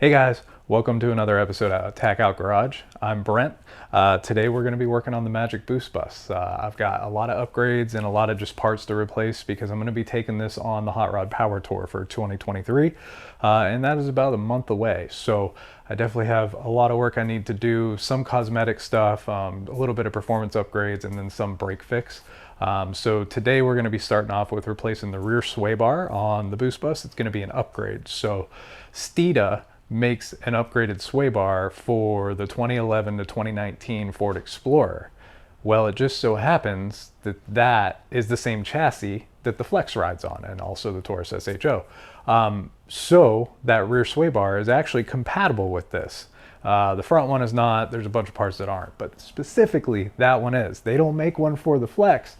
Hey guys, welcome to another episode of Tachout Garage. I'm Brent. Today we're going to be working on the Magic Boost Bus. I've got a lot of upgrades and a lot of just parts to replace because I'm going to be taking this on the Hot Rod Power Tour for 2023, and that is about a month away. So I definitely have a lot of work I need to do, some cosmetic stuff, a little bit of performance upgrades, and then some brake fix. So today we're going to be starting off with replacing the rear sway bar on the Boost Bus. It's going to be an upgrade. So Steeda makes an upgraded sway bar for the 2011 to 2019 Ford Explorer. Well, it just so happens that that is the same chassis that the Flex rides on, and also the Taurus SHO. So that rear sway bar is actually compatible with this. The front one is not. There's a bunch of parts that aren't, but specifically that one is. They don't make one for the Flex,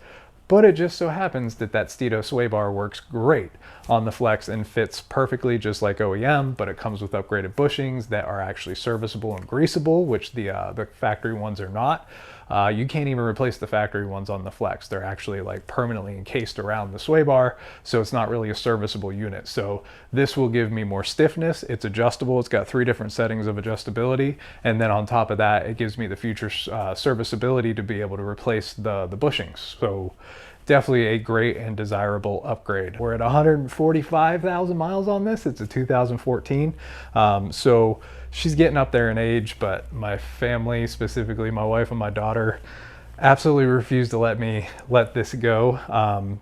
but it just so happens that that Steeda sway bar works great on the Flex and fits perfectly just like OEM, but it comes with upgraded bushings that are actually serviceable and greasable, which the factory ones are not. You can't even replace the factory ones on the Flex. They're actually like permanently encased around the sway bar, so it's not really a serviceable unit. So this will give me more stiffness. It's adjustable. It's got 3 different settings of adjustability, and then on top of that, it gives me the future serviceability to be able to replace the bushings. So definitely a great and desirable upgrade. We're at 145,000 miles on this. It's a 2014. So she's getting up there in age, but my family, specifically my wife and my daughter, absolutely refuse to let this go.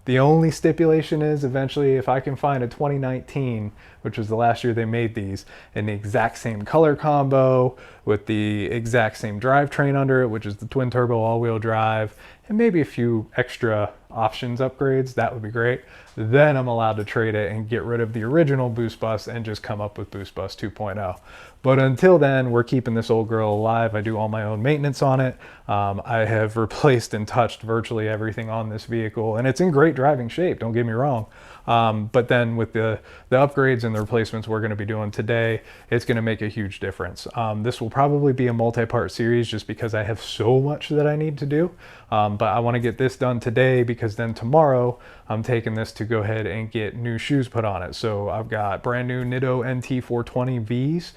The only stipulation is eventually if I can find a 2019, which was the last year they made these, in the exact same color combo with the exact same drivetrain under it, which is the twin turbo all-wheel drive, and maybe a few extra options upgrades, that would be great. Then I'm allowed to trade it and get rid of the original Boost Bus and just come up with Boost Bus 2.0. But until then, we're keeping this old girl alive. I do all my own maintenance on it. I have replaced and touched virtually everything on this vehicle, and it's in great driving shape, don't get me wrong. But then with the upgrades and the replacements we're going to be doing today, it's going to make a huge difference. This will probably be a multi-part series just because I have so much that I need to do. But I want to get this done today because then tomorrow I'm taking this to go ahead and get new shoes put on it. So I've got brand new Nitto NT 420 Vs.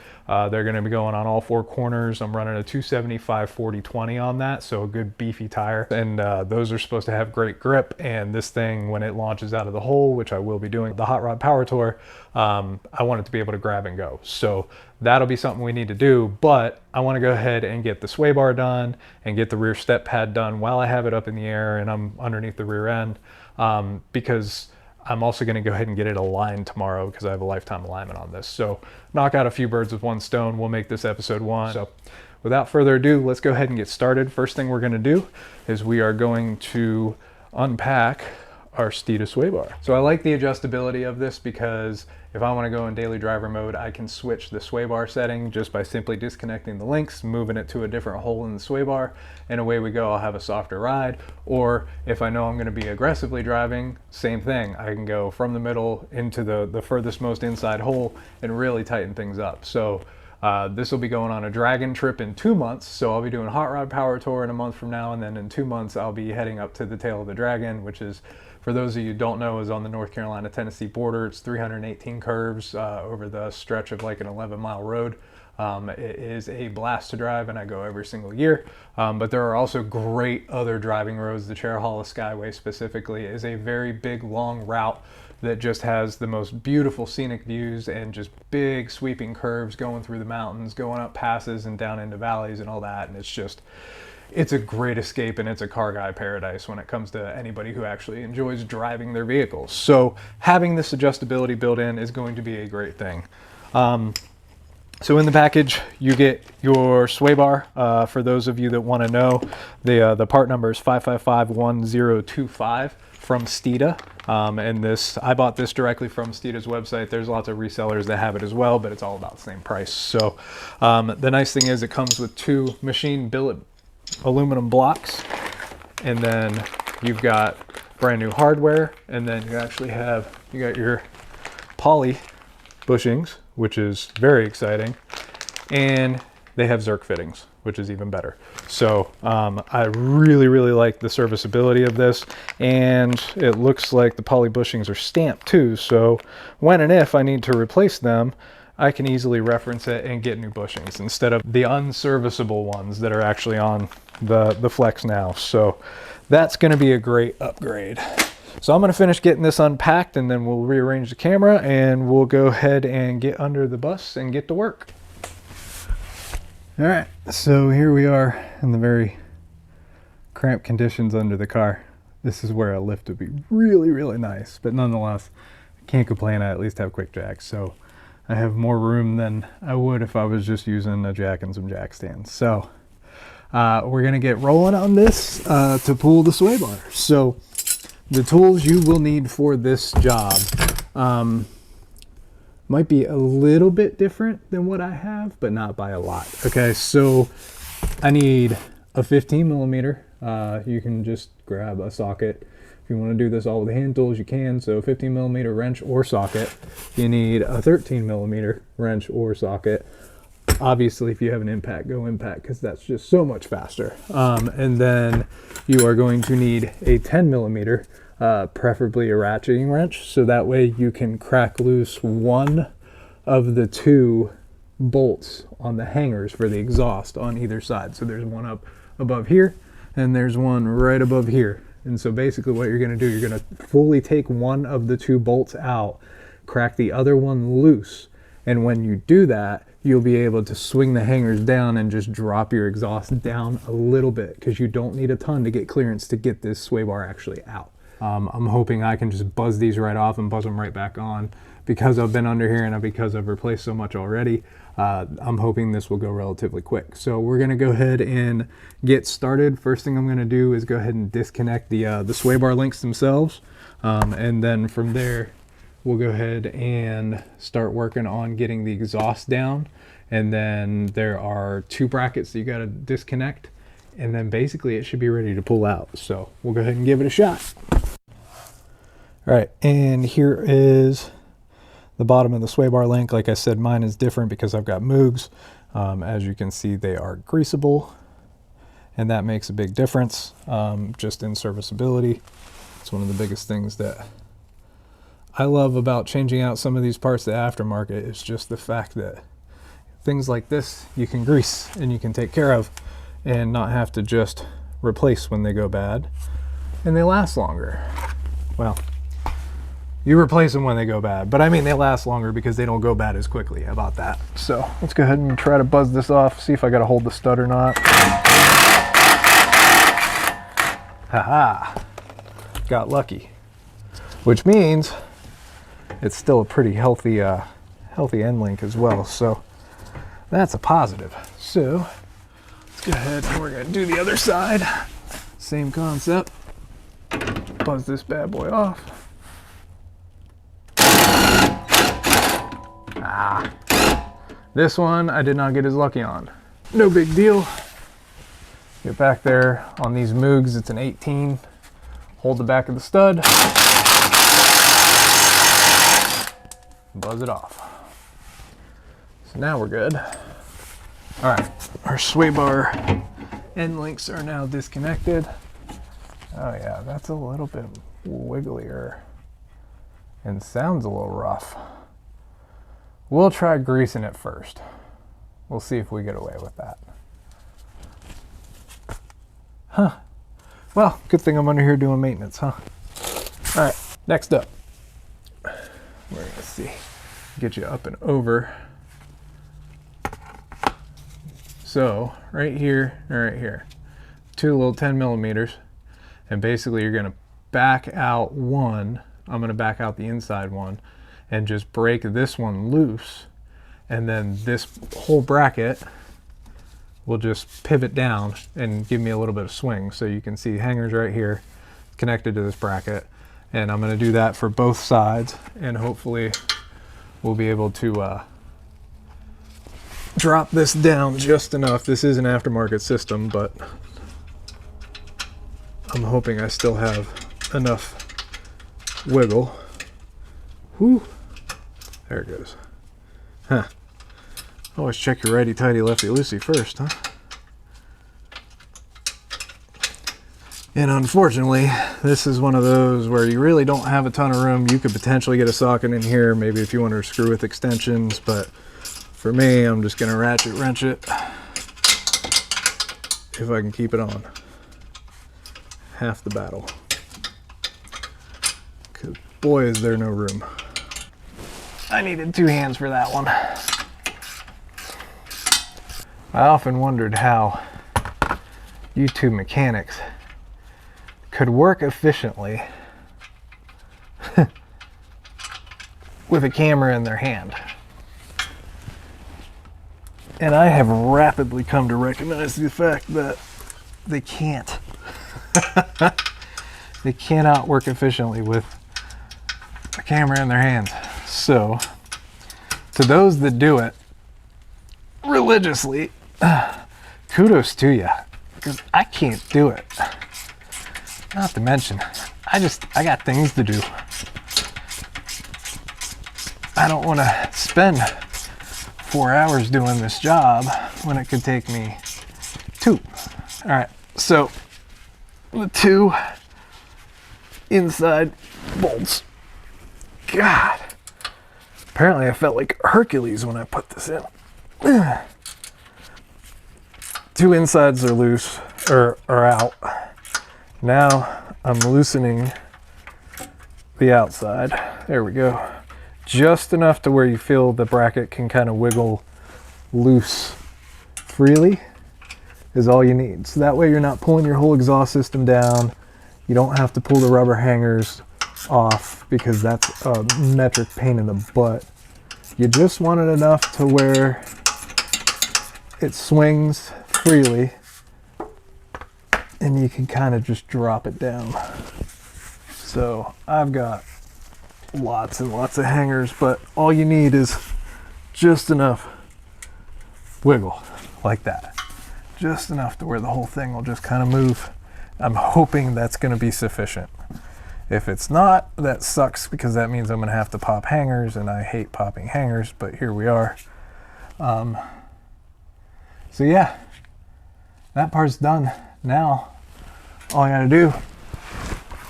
They're going to be going on all 4 corners. I'm running a 275/40/20 on that, so a good beefy tire. And those are supposed to have great grip. And this thing, when it launches out of the hole, which I will be doing the Hot Rod Power Tour, I want it to be able to grab and go. So that'll be something we need to do, but I want to go ahead and get the sway bar done and get the rear step pad done while I have it up in the air and I'm underneath the rear end, because I'm also going to go ahead and get it aligned tomorrow because I have a lifetime alignment on this. So knock out a few birds with one stone. We'll make this episode 1. So without further ado, let's go ahead and get started. First thing we're going to do is we are going to unpack our Steeda sway bar. So I like the adjustability of this because if I want to go in daily driver mode, I can switch the sway bar setting just by simply disconnecting the links, moving it to a different hole in the sway bar, and away we go. I'll have a softer ride. Or if I know I'm going to be aggressively driving, same thing. I can go from the middle into the furthest most inside hole and really tighten things up. So this will be going on a Dragon trip in 2 months. So I'll be doing Hot Rod Power Tour in a month from now, and then in 2 months I'll be heading up to the tail of the Dragon, which is, for those of you who don't know, is on the North Carolina-Tennessee border. It's 318 curves over the stretch of like an 11-mile road. It is a blast to drive, and I go every single year. But there are also great other driving roads. The Cherahalla Skyway specifically is a very big, long route that just has the most beautiful scenic views and just big sweeping curves going through the mountains, going up passes and down into valleys and all that. And it's a great escape, and it's a car guy paradise when it comes to anybody who actually enjoys driving their vehicles. So having this adjustability built in is going to be a great thing. So in the package, you get your sway bar. For those of you that want to know, the part number is 5551025 from Steeda. And I bought this directly from Steeda's website. There's lots of resellers that have it as well, but it's all about the same price. So the nice thing is it comes with 2 machine billet aluminum blocks, and then you've got brand new hardware, and then you got your poly bushings, which is very exciting, and they have Zerk fittings, which is even better. So I really like the serviceability of this, and it looks like the poly bushings are stamped too, so when and if I need to replace them, I can easily reference it and get new bushings instead of the unserviceable ones that are actually on the Flex now. So that's going to be a great upgrade. So I'm going to finish getting this unpacked, and then we'll rearrange the camera and we'll go ahead and get under the bus and get to work. All right, so here we are in the very cramped conditions under the car. This is where a lift would be really, really nice, but nonetheless, I can't complain. I at least have quick jacks, so I have more room than I would if I was just using a jack and some jack stands. So we're gonna get rolling on this to pull the sway bar. So the tools you will need for this job might be a little bit different than what I have, but not by a lot. Okay, so I need a 15 millimeter. You can just grab a socket. If you want to do this all with hand tools, you can. So 15 millimeter wrench or socket. You need a 13 millimeter wrench or socket. Obviously, if you have an impact, go impact, because that's just so much faster. And then you are going to need a 10 millimeter, preferably a ratcheting wrench, so that way you can crack loose one of the two bolts on the hangers for the exhaust on either side. So there's one up above here, and there's one right above here. And so basically what you're going to do, you're going to fully take one of the two bolts out, crack the other one loose, and when you do that, you'll be able to swing the hangers down and just drop your exhaust down a little bit, because you don't need a ton to get clearance to get this sway bar actually out. I'm hoping I can just buzz these right off and buzz them right back on. Because I've been under here and because I've replaced so much already, I'm hoping this will go relatively quick. So we're gonna go ahead and get started. First thing I'm gonna do is go ahead and disconnect the sway bar links themselves. And then from there, we'll go ahead and start working on getting the exhaust down. And then there are two brackets that you gotta disconnect. And then basically it should be ready to pull out. So we'll go ahead and give it a shot. All right, and here is the bottom of the sway bar link. Like I said, mine is different because I've got Moogs. As you can see, they are greasable, and that makes a big difference just in serviceability. It's one of the biggest things that I love about changing out some of these parts of the aftermarket, is just the fact that things like this you can grease and you can take care of and not have to just replace when they go bad, and they last longer. Well, you replace them when they go bad, but I mean they last longer because they don't go bad as quickly. How about that? So let's go ahead and try to buzz this off, see if I got to hold the stud or not. Haha, got lucky, which means it's still a pretty healthy end link as well, so that's a positive. So let's go ahead and we're going to do the other side. Same concept. Buzz this bad boy off. This one I did not get as lucky on. No big deal. Get back there on these Moogs, it's an 18. Hold the back of the stud. Buzz it off. So now we're good. All right, our sway bar end links are now disconnected. Oh yeah, that's a little bit wigglier and sounds a little rough. We'll try greasing it first. We'll see if we get away with that. Huh. Well, good thing I'm under here doing maintenance, huh? All right, next up, we're gonna see, get you up and over. So right here and right here, two little 10 millimeters, and basically you're gonna back out one. I'm gonna back out the inside one and just break this one loose, and then this whole bracket will just pivot down and give me a little bit of swing. So you can see hangers right here connected to this bracket, and I'm going to do that for both sides, and hopefully we'll be able to drop this down just enough. This is an aftermarket system, but I'm hoping I still have enough wiggle. Whew. There it goes. Huh. Always check your righty-tighty, lefty-loosey first, huh? And unfortunately, this is one of those where you really don't have a ton of room. You could potentially get a socket in here, maybe if you want to screw with extensions, but for me, I'm just gonna ratchet wrench it if I can keep it on. Half the battle. Because boy, is there no room. I needed 2 hands for that one. I often wondered how YouTube mechanics could work efficiently with a camera in their hand. And I have rapidly come to recognize the fact that they can't. They cannot work efficiently with a camera in their hands. So, to those that do it religiously, kudos to you, because I can't do it. Not to mention, I got things to do. I don't want to spend 4 hours doing this job when it could take me 2. All right, so the 2 inside bolts. God, apparently I felt like Hercules when I put this in. 2 insides are loose, or are out. Now I'm loosening the outside. There we go. Just enough to where you feel the bracket can kind of wiggle loose freely is all you need. So that way you're not pulling your whole exhaust system down. You don't have to pull the rubber hangers off because that's a metric pain in the butt. You just want it enough to where it swings freely and you can kind of just drop it down. So I've got lots and lots of hangers, but all you need is just enough wiggle like that. Just enough to where the whole thing will just kind of move. I'm hoping that's going to be sufficient. If it's not, that sucks because that means I'm going to have to pop hangers, and I hate popping hangers, but here we are. So yeah, that part's done. Now, all I got to do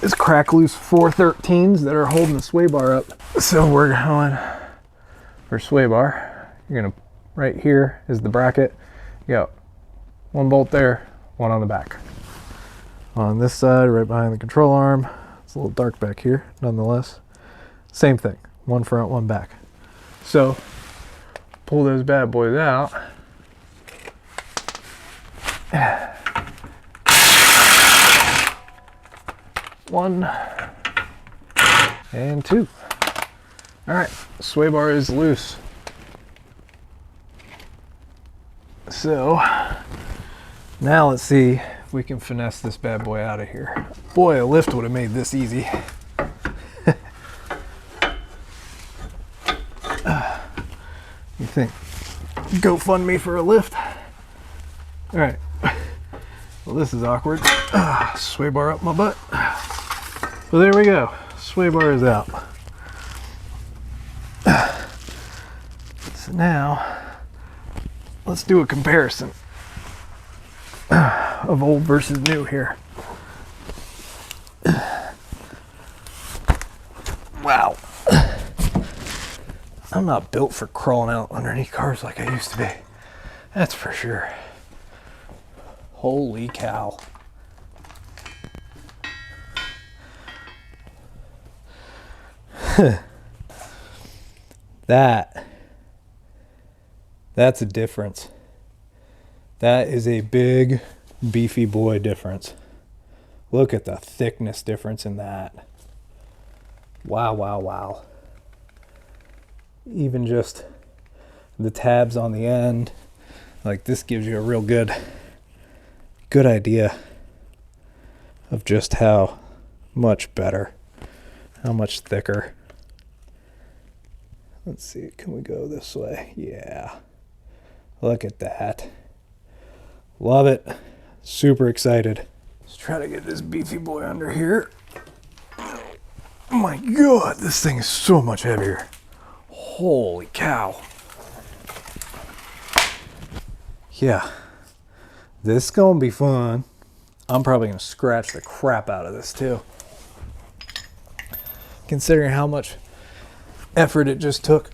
is crack loose 413s that are holding the sway bar up. So we're going for sway bar. You're going to, right here is the bracket. You got 1 bolt there, 1 on the back. On this side, right behind the control arm, it's a little dark back here, nonetheless. Same thing, 1 front, 1 back. So, pull those bad boys out. 1 and 2. All right, sway bar is loose. So, now let's see if we can finesse this bad boy out of here. Boy, a lift would have made this easy. You think? GoFundMe for a lift? All right. Well, this is awkward. Sway bar up my butt. Well, there we go. Sway bar is out. So now, let's do a comparison of old versus new here. Wow. I'm not built for crawling out underneath cars like I used to be. That's for sure. Holy cow. That's a difference. That is a big, beefy boy difference. Look at the thickness difference in that. Wow, wow, wow. Even just the tabs on the end, like this gives you a real good idea of just how much better, how much thicker. Let's see, can we go this way? Yeah. Look at that. Love it. Super excited. Let's try to get this beefy boy under here. Oh my God, this thing is so much heavier. Holy cow. Yeah. This is gonna be fun. I'm probably going to scratch the crap out of this too. Considering how much effort it just took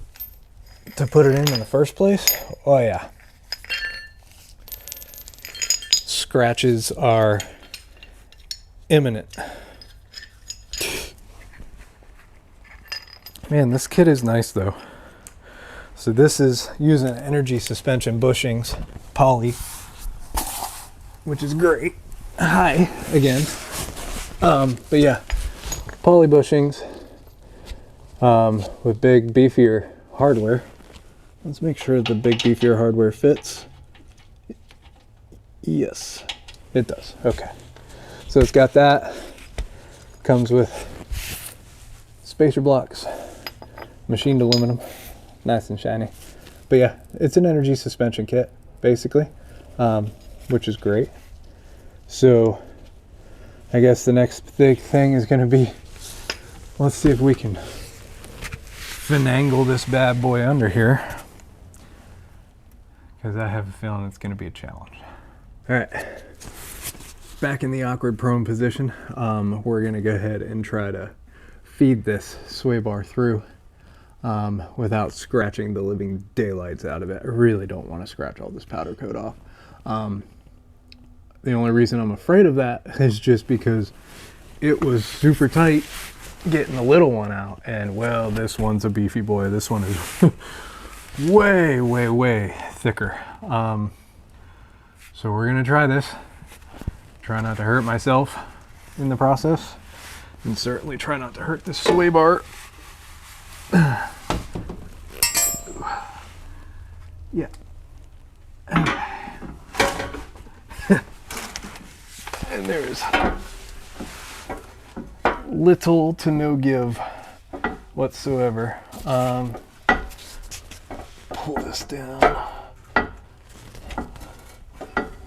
to put it in the first place. Oh yeah. Scratches are imminent. Man, this kit is nice though. So this is using energy suspension bushings, poly, which is great. Hi again. But yeah, poly bushings with big beefier hardware. Let's make sure the big beefier hardware fits. Yes, it does. Okay. So it's got that. Comes with spacer blocks, machined aluminum, nice and shiny. But yeah, it's an energy suspension kit, basically, which is great. So I guess the next big thing is going to be, let's see if we can finagle this bad boy under here, because I have a feeling it's going to be a challenge. All right, back in the awkward prone position. We're going to go ahead and try to feed this sway bar through without scratching the living daylights out of it. I really don't want to scratch all this powder coat off. The only reason I'm afraid of that is just because it was super tight getting the little one out, and well, this one's a beefy boy. This one is way, way, way thicker. So we're gonna try this. Try not to hurt myself in the process, and certainly try not to hurt this sway bar. Yeah. And there's little to no give whatsoever. Pull this down.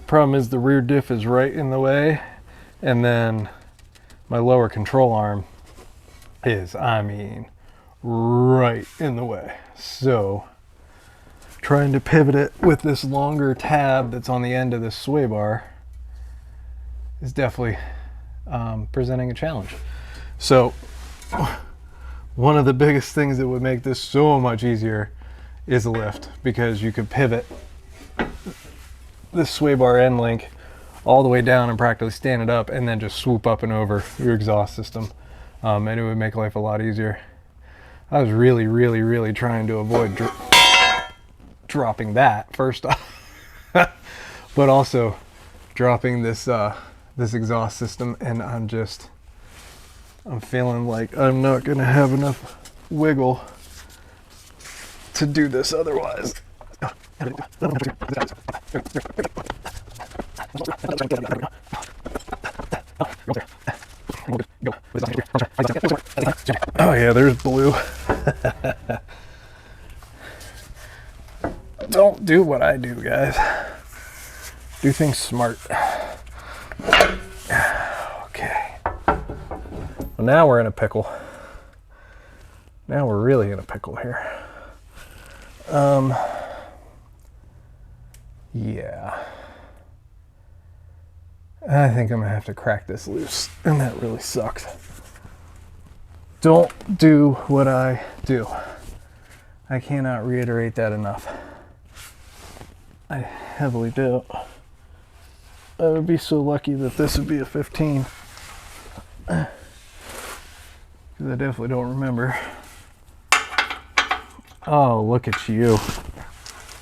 Problem is the rear diff is right in the way, and then my lower control arm is, I mean, right in the way. So trying to pivot it with this longer tab that's on the end of this sway bar is definitely presenting a challenge. So one of the biggest things that would make this so much easier is a lift, because you could pivot this sway bar end link all the way down and practically stand it up, and then just swoop up and over your exhaust system, and it would make life a lot easier. I was really, really, really trying to avoid dropping that first off, but also dropping this this exhaust system, and I'm feeling like I'm not gonna have enough wiggle to do this otherwise. Oh yeah, there's blue. Don't do what I do, guys. Do things smart. Okay. Well, now we're in a pickle. Now we're really in a pickle here. Yeah. I think I'm gonna have to crack this loose, and that really sucks. Don't do what I do. I cannot reiterate that enough. I heavily doubt I would be so lucky that this would be a 15. Because I definitely don't remember. Oh, look at you.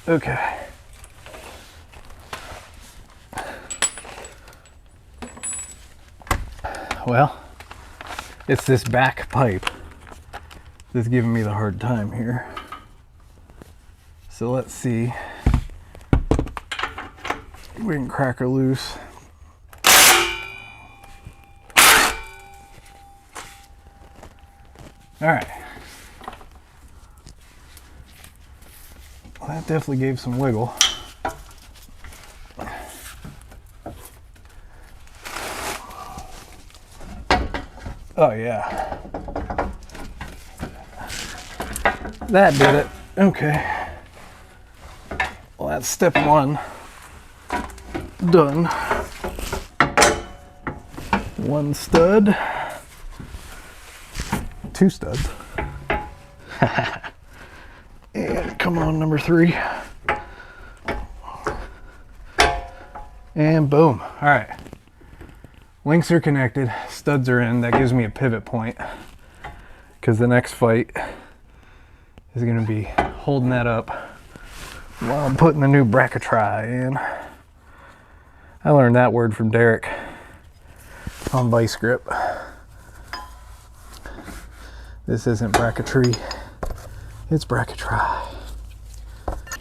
Okay. Well, it's this back pipe that's giving me the hard time here. So let's see if we can crack her loose. All right. Well, that definitely gave some wiggle. Oh yeah. That did it. Okay. Well, that's step one done. 1 stud, 2 studs, and come on, number 3, and boom. All right, links are connected, studs are in. That gives me a pivot point because the next fight is going to be holding that up while I'm putting the new bracketry in. I learned that word from Derek on vice grip. This isn't bracketry, it's bracketry.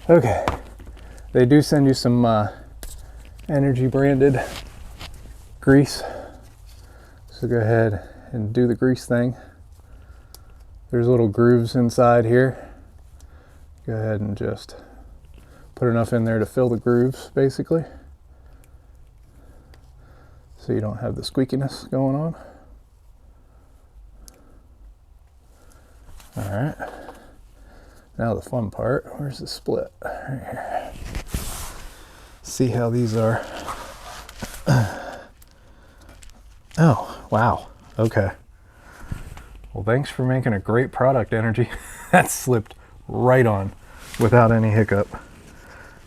Okay, they do send you some energy branded grease, so go ahead and do the grease thing. There's little grooves inside here. Go ahead and just put enough in there to fill the grooves, basically, so you don't have the squeakiness going on. All right, now the fun part. Where's the split? Right here. See how these are. Oh, wow. Okay. Well, thanks for making a great product, Energy. That slipped right on without any hiccup.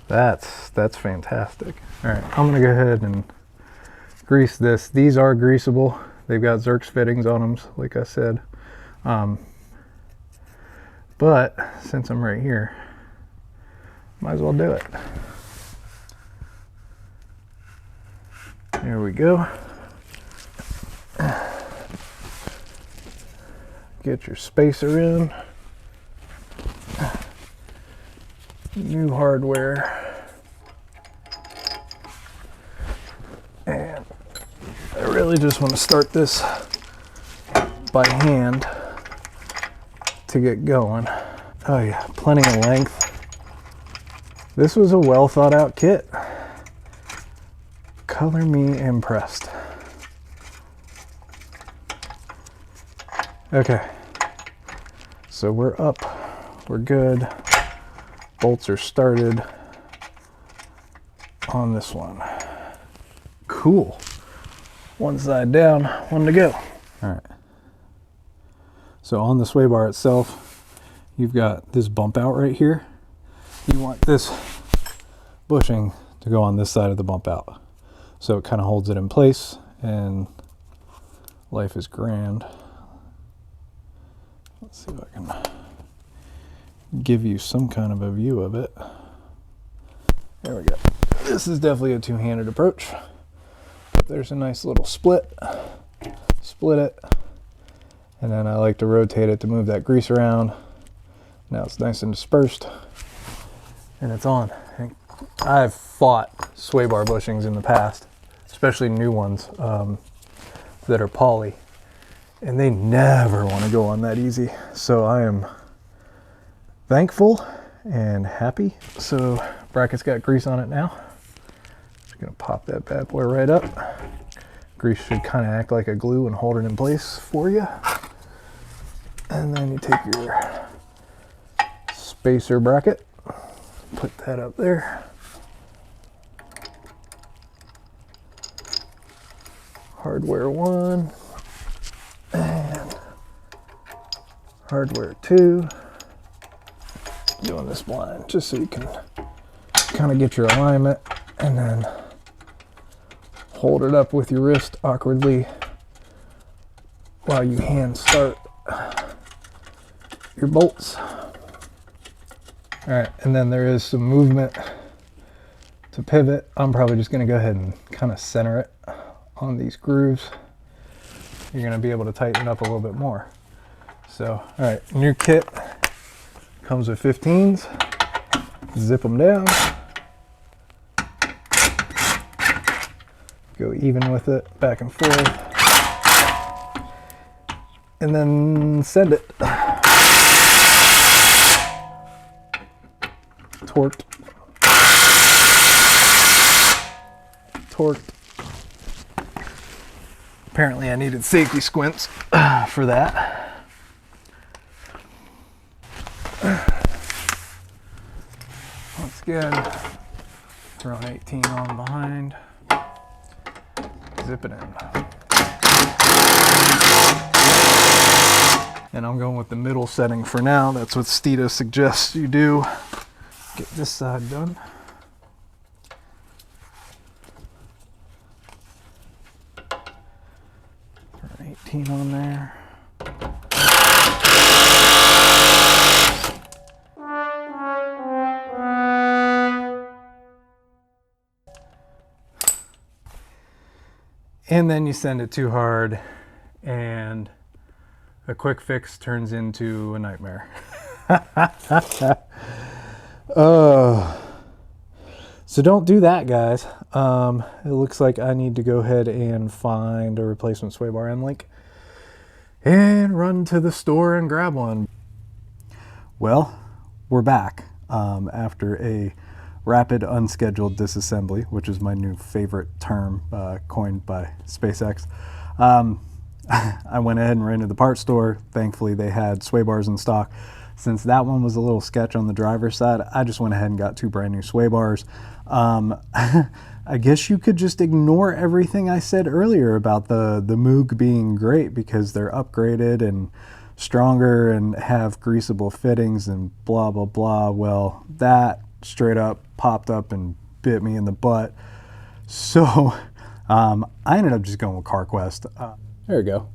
That's fantastic. All right, I'm gonna go ahead and grease this. These are greasable. They've got Zerx fittings on them, like I said. But since I'm right here, might as well do it. There we go. Get your spacer in. New hardware. And I really just want to start this by hand to get going. Oh yeah, plenty of length. This was a well thought out kit. Color me impressed. Okay, so we're up, we're good. Bolts are started on this one. Cool. One side down, one to go. All right. So on the sway bar itself, you've got this bump out right here. You want this bushing to go on this side of the bump out, so it kind of holds it in place, and life is grand. Let's see if I can give you some kind of a view of it. There we go. This is definitely a two-handed approach. There's a nice little split it, and then I like to rotate it to move that grease around. Now it's nice and dispersed, and it's on. And I've fought sway bar bushings in the past, especially new ones that are poly, and they never want to go on that easy. So I am thankful and happy. So bracket's got grease on it now. Just gonna pop that bad boy right up. Grease should kind of act like a glue and hold it in place for you. And then you take your spacer bracket, put that up there. Hardware 1 and hardware 2. Doing this blind just so you can kind of get your alignment, and then hold it up with your wrist awkwardly while you hand start your bolts. All right, and then there is some movement to pivot. I'm probably just gonna go ahead and kind of center it on these grooves. You're gonna be able to tighten it up a little bit more. So, all right, new kit comes with 15s. Zip them down. Go even with it, back and forth. And then send it. Torqued. Torqued. Apparently I needed safety squints for that. Once again, throw an 18 on behind. Zip it in. And I'm going with the middle setting for now. That's what Steeda suggests you do. Get this side done. Turn 18 on there. And then you send it too hard and a quick fix turns into a nightmare. So don't do that, guys. It looks like I need to go ahead and find a replacement sway bar end link and run to the store and grab one. Well, we're back after a rapid unscheduled disassembly, which is my new favorite term coined by SpaceX. I went ahead and ran to the parts store. Thankfully, they had sway bars in stock. Since that one was a little sketch on the driver's side, I just went ahead and got 2 brand new sway bars. I guess you could just ignore everything I said earlier about the Moog being great because they're upgraded and stronger and have greasable fittings and blah, blah, blah. Well, that straight up popped up and bit me in the butt. So I ended up just going with CarQuest. There we go.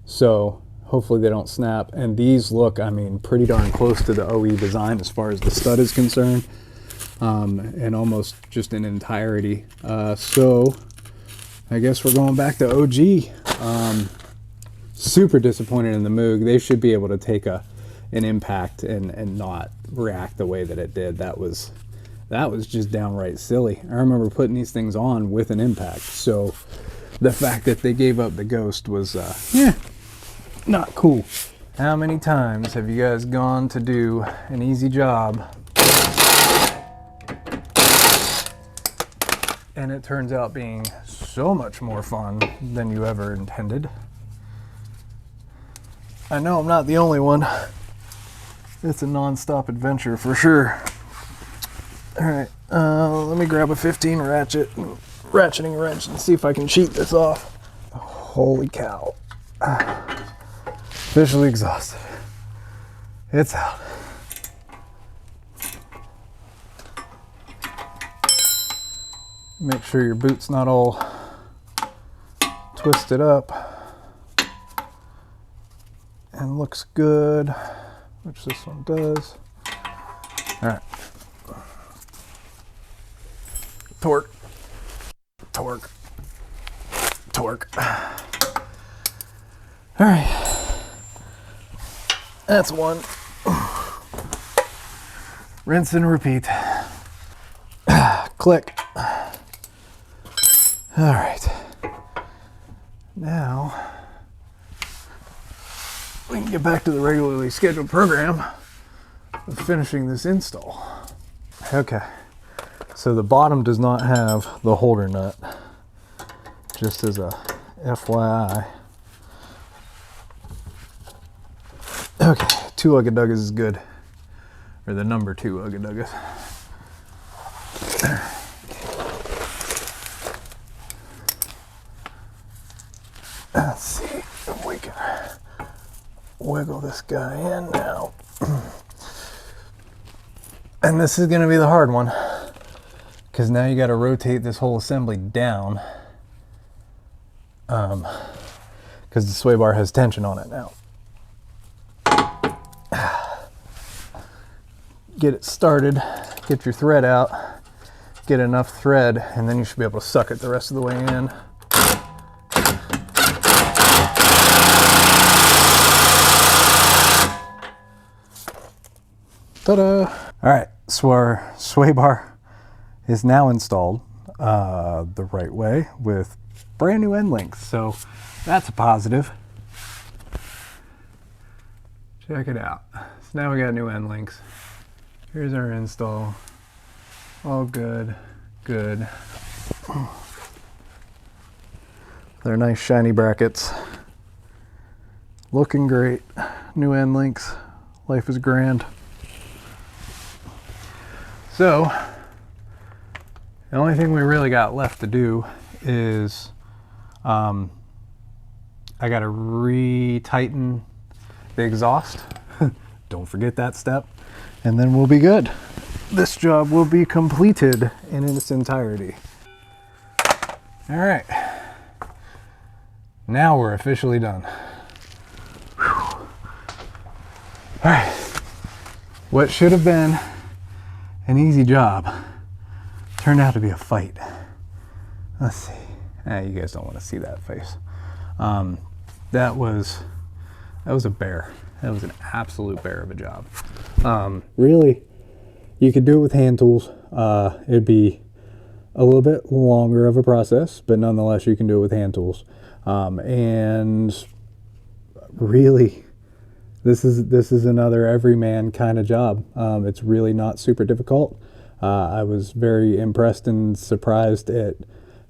So hopefully they don't snap. And these look, I mean, pretty darn close to the OE design as far as the stud is concerned. And almost just in entirety. So I guess we're going back to OG. Super disappointed in the Moog. They should be able to take an impact and not react the way that it did. That was just downright silly. I remember putting these things on with an impact. So the fact that they gave up the ghost was, not cool. How many times have you guys gone to do an easy job and it turns out being so much more fun than you ever intended? I know I'm not the only one. It's a non-stop adventure for sure. All right, let me grab a 15 ratcheting wrench and see if I can cheat this off. Holy cow. Officially exhausted. It's out. Make sure your boot's not all twisted up and looks good, which this one does. All right. Torque, torque, torque. All right, that's one. Rinse and repeat. Click. All right, now we can get back to the regularly scheduled program of finishing this install. Okay. So the bottom does not have the holder nut, just as a FYI. Okay, 2 Ugga Duggas is good, or the number 2 Ugga Duggas. Let's see if we can wiggle this guy in now. And this is going to be the hard one, because now you got to rotate this whole assembly down, because the sway bar has tension on it now. Get it started, get your thread out, get enough thread, and then you should be able to suck it the rest of the way in. Ta-da! All right, so our sway bar is now installed the right way with brand new end links, so that's a positive. Check it out. So now we got new end links. Here's our install. All good, good. They're nice shiny brackets. Looking great. New end links. Life is grand. So, the only thing we really got left to do is I got to re-tighten the exhaust. Don't forget that step, and then we'll be good. This job will be completed in its entirety. All right, now we're officially done. Whew. All right, what should have been an easy job turned out to be a fight. Let's see. You guys don't want to see that face. That was a bear. That was an absolute bear of a job. Really, you could do it with hand tools. It'd be a little bit longer of a process, but nonetheless, you can do it with hand tools. And really, this is another everyman kind of job. It's really not super difficult. I was very impressed and surprised at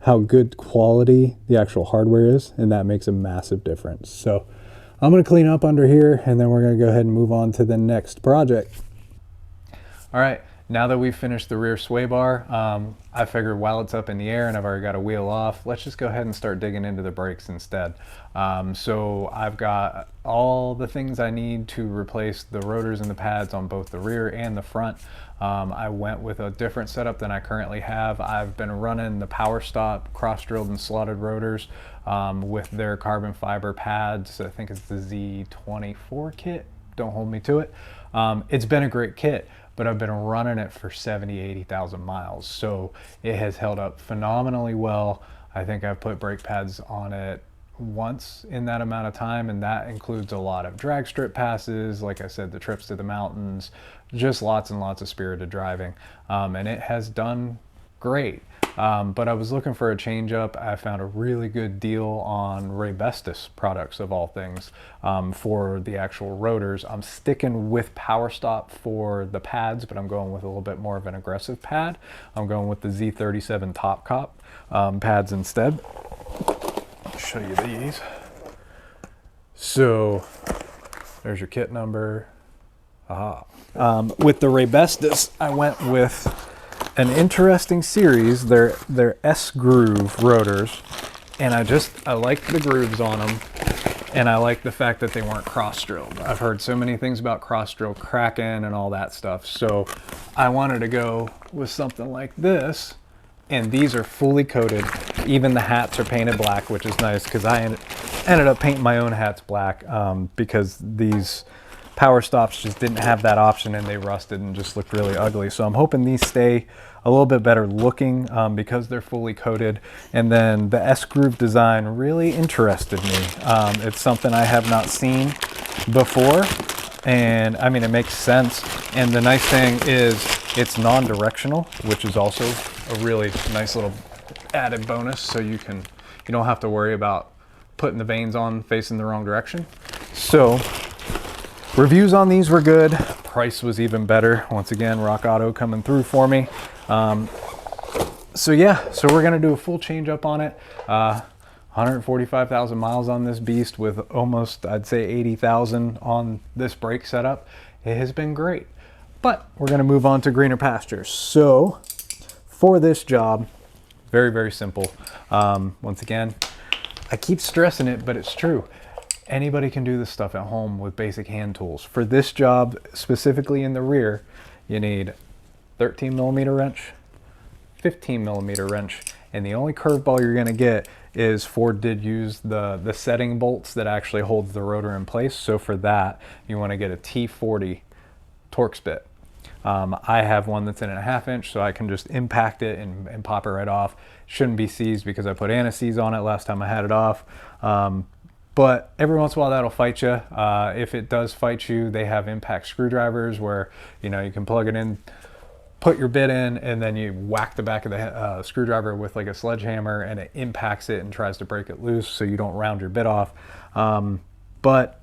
how good quality the actual hardware is, and that makes a massive difference. So I'm going to clean up under here, and then we're going to go ahead and move on to the next project. All right, now that we've finished the rear sway bar, I figured while it's up in the air and I've already got a wheel off, let's just go ahead and start digging into the brakes instead. So I've got all the things I need to replace the rotors and the pads on both the rear and the front. I went with a different setup than I currently have. I've been running the Power Stop cross-drilled and slotted rotors with their carbon fiber pads. I think it's the Z24 kit. Don't hold me to it. It's been a great kit, but I've been running it for 80,000 miles. So it has held up phenomenally well. I think I've put brake pads on it once in that amount of time, and that includes a lot of drag strip passes, like I said, the trips to the mountains, just lots and lots of spirited driving, and it has done great. But I was looking for a change up. I found a really good deal on Raybestos products, of all things, for the actual rotors. I'm sticking with Power Stop for the pads, but I'm going with a little bit more of an aggressive pad. I'm going with the Z37 Top Cop pads instead. I'll show you these. So there's your kit number. With the Raybestos, I went with an interesting series. They're S-groove rotors, and I liked the grooves on them, and I liked the fact that they weren't cross-drilled. I've heard so many things about cross-drill cracking and all that stuff, so I wanted to go with something like this, and these are fully coated. Even the hats are painted black, which is nice because I ended up painting my own hats black because these Power Stops just didn't have that option, and they rusted and just looked really ugly. So I'm hoping these stay a little bit better looking because they're fully coated. And then the S-groove design really interested me. It's something I have not seen before, and I mean, it makes sense. And the nice thing is it's non-directional, which is also a really nice little added bonus. So you don't have to worry about putting the vanes on facing the wrong direction. So reviews on these were good. Price was even better. Once again, Rock Auto coming through for me. So yeah, so we're gonna do a full change up on it. 145,000 miles on this beast with almost, I'd say 80,000 on this brake setup. It has been great, but we're gonna move on to greener pastures. So for this job, very, very simple. Once again, I keep stressing it, but it's true. Anybody can do this stuff at home with basic hand tools. For this job, specifically in the rear, you need 13 millimeter wrench, 15 millimeter wrench, and the only curveball you're gonna get is Ford did use the setting bolts that actually holds the rotor in place. So for that, you wanna get a T40 Torx bit. I have one that's in 1/2 inch, so I can just impact it and pop it right off. Shouldn't be seized because I put anti-seize on it last time I had it off. But every once in a while that'll fight you. If it does fight you, they have impact screwdrivers where you can plug it in, put your bit in, and then you whack the back of the screwdriver with like a sledgehammer, and it impacts it and tries to break it loose so you don't round your bit off. But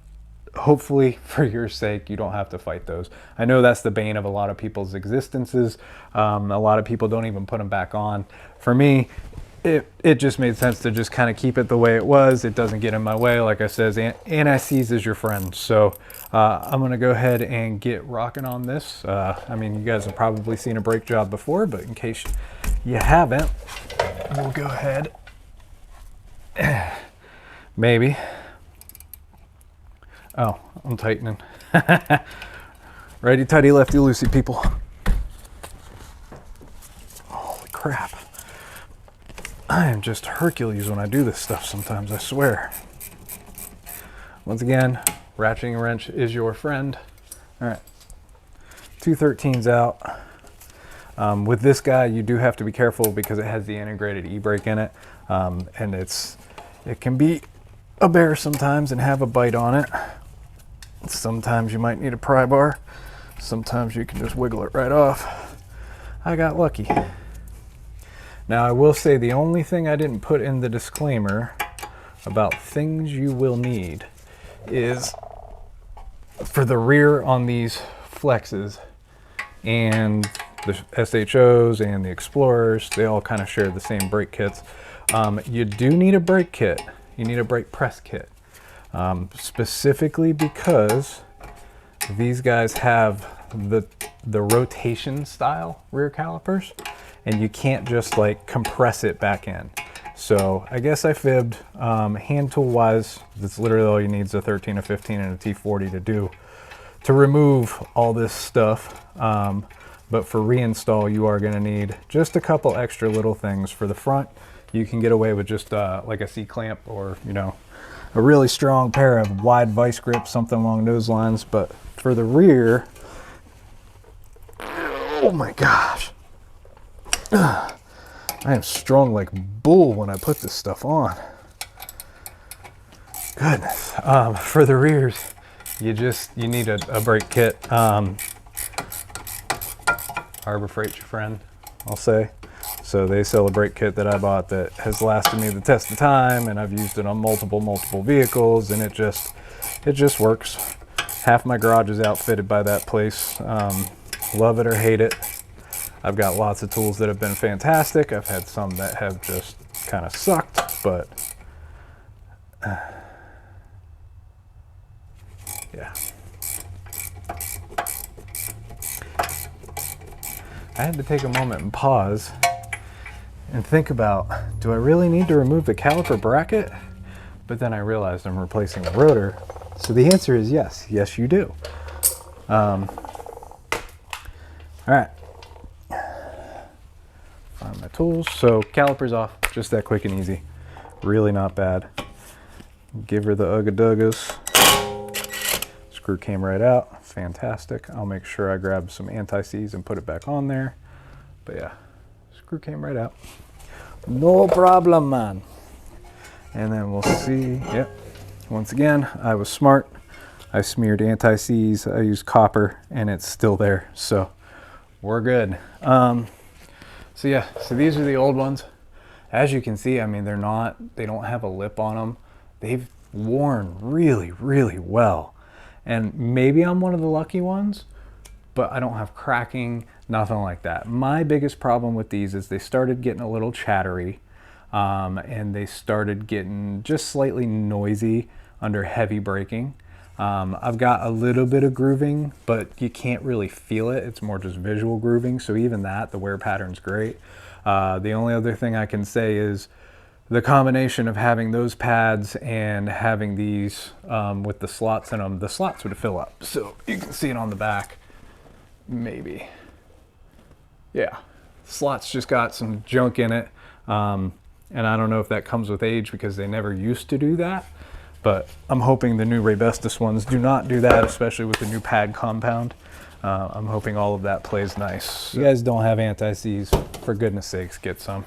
hopefully for your sake, you don't have to fight those. I know that's the bane of a lot of people's existences. A lot of people don't even put them back on. For me, it just made sense to just kind of keep it the way it was. It doesn't get in my way. Like I said, anti-seize is your friend. So I'm gonna go ahead and get rocking on this. I mean, you guys have probably seen a brake job before, but in case you haven't, we'll go ahead, maybe. Oh, I'm tightening. Righty tighty, lefty loosey, people. Holy crap. I am just Hercules when I do this stuff sometimes, I swear. Once again, ratcheting wrench is your friend. All right, 213's out. With this guy, you do have to be careful because it has the integrated e-brake in it, and it can be a bear sometimes and have a bite on it. Sometimes you might need a pry bar. Sometimes you can just wiggle it right off. I got lucky. Now I will say the only thing I didn't put in the disclaimer about things you will need is for the rear on these flexes and the SHOs and the Explorers, they all kind of share the same brake kits. You do need a brake kit. You need a brake press kit, specifically because these guys have the rotation style rear calipers, and you can't just like compress it back in. So I guess I fibbed. Hand tool wise, that's literally all you need is a 13, a 15, and a T40 to remove all this stuff. But for reinstall, you are going to need just a couple extra little things. For the front, you can get away with just like a C-clamp, or, you know, a really strong pair of wide vice grips, something along those lines. But for the rear, oh my gosh, I am strong like bull when I put this stuff on. Goodness. For the rears, you need a brake kit. Harbor Freight's your friend, I'll say. So they sell a brake kit that I bought that has lasted me the test of time, and I've used it on multiple vehicles, and it just works. Half my garage is outfitted by that place. Love it or hate it. I've got lots of tools that have been fantastic. I've had some that have just kind of sucked, but yeah. I had to take a moment and pause and think about, do I really need to remove the caliper bracket? But then I realized I'm replacing the rotor. So the answer is yes. Yes, you do. All right. Find my tools. So calipers off, just that quick and easy. Really not bad. Give her the ugga-duggas. Screw came right out. Fantastic. I'll make sure I grab some anti-seize and put it back on there. But yeah, screw came right out. No problem, man. And then we'll see. Yep. Once again, I was smart. I smeared anti-seize. I used copper, and it's still there. So we're good. So yeah, so these are the old ones. As you can see, I mean, they don't have a lip on them. They've worn really, really well. And maybe I'm one of the lucky ones, but I don't have cracking, nothing like that. My biggest problem with these is they started getting a little chattery, and they started getting just slightly noisy under heavy braking. I've got a little bit of grooving, but you can't really feel it. It's more just visual grooving. So even that, the wear pattern's great. The only other thing I can say is the combination of having those pads and having these with the slots in them, the slots would fill up. So you can see it on the back, maybe. Yeah, slots just got some junk in it. And I don't know if that comes with age because they never used to do that. But I'm hoping the new Raybestos ones do not do that, especially with the new pad compound. I'm hoping all of that plays nice. If you guys don't have anti-seize, for goodness sakes, get some.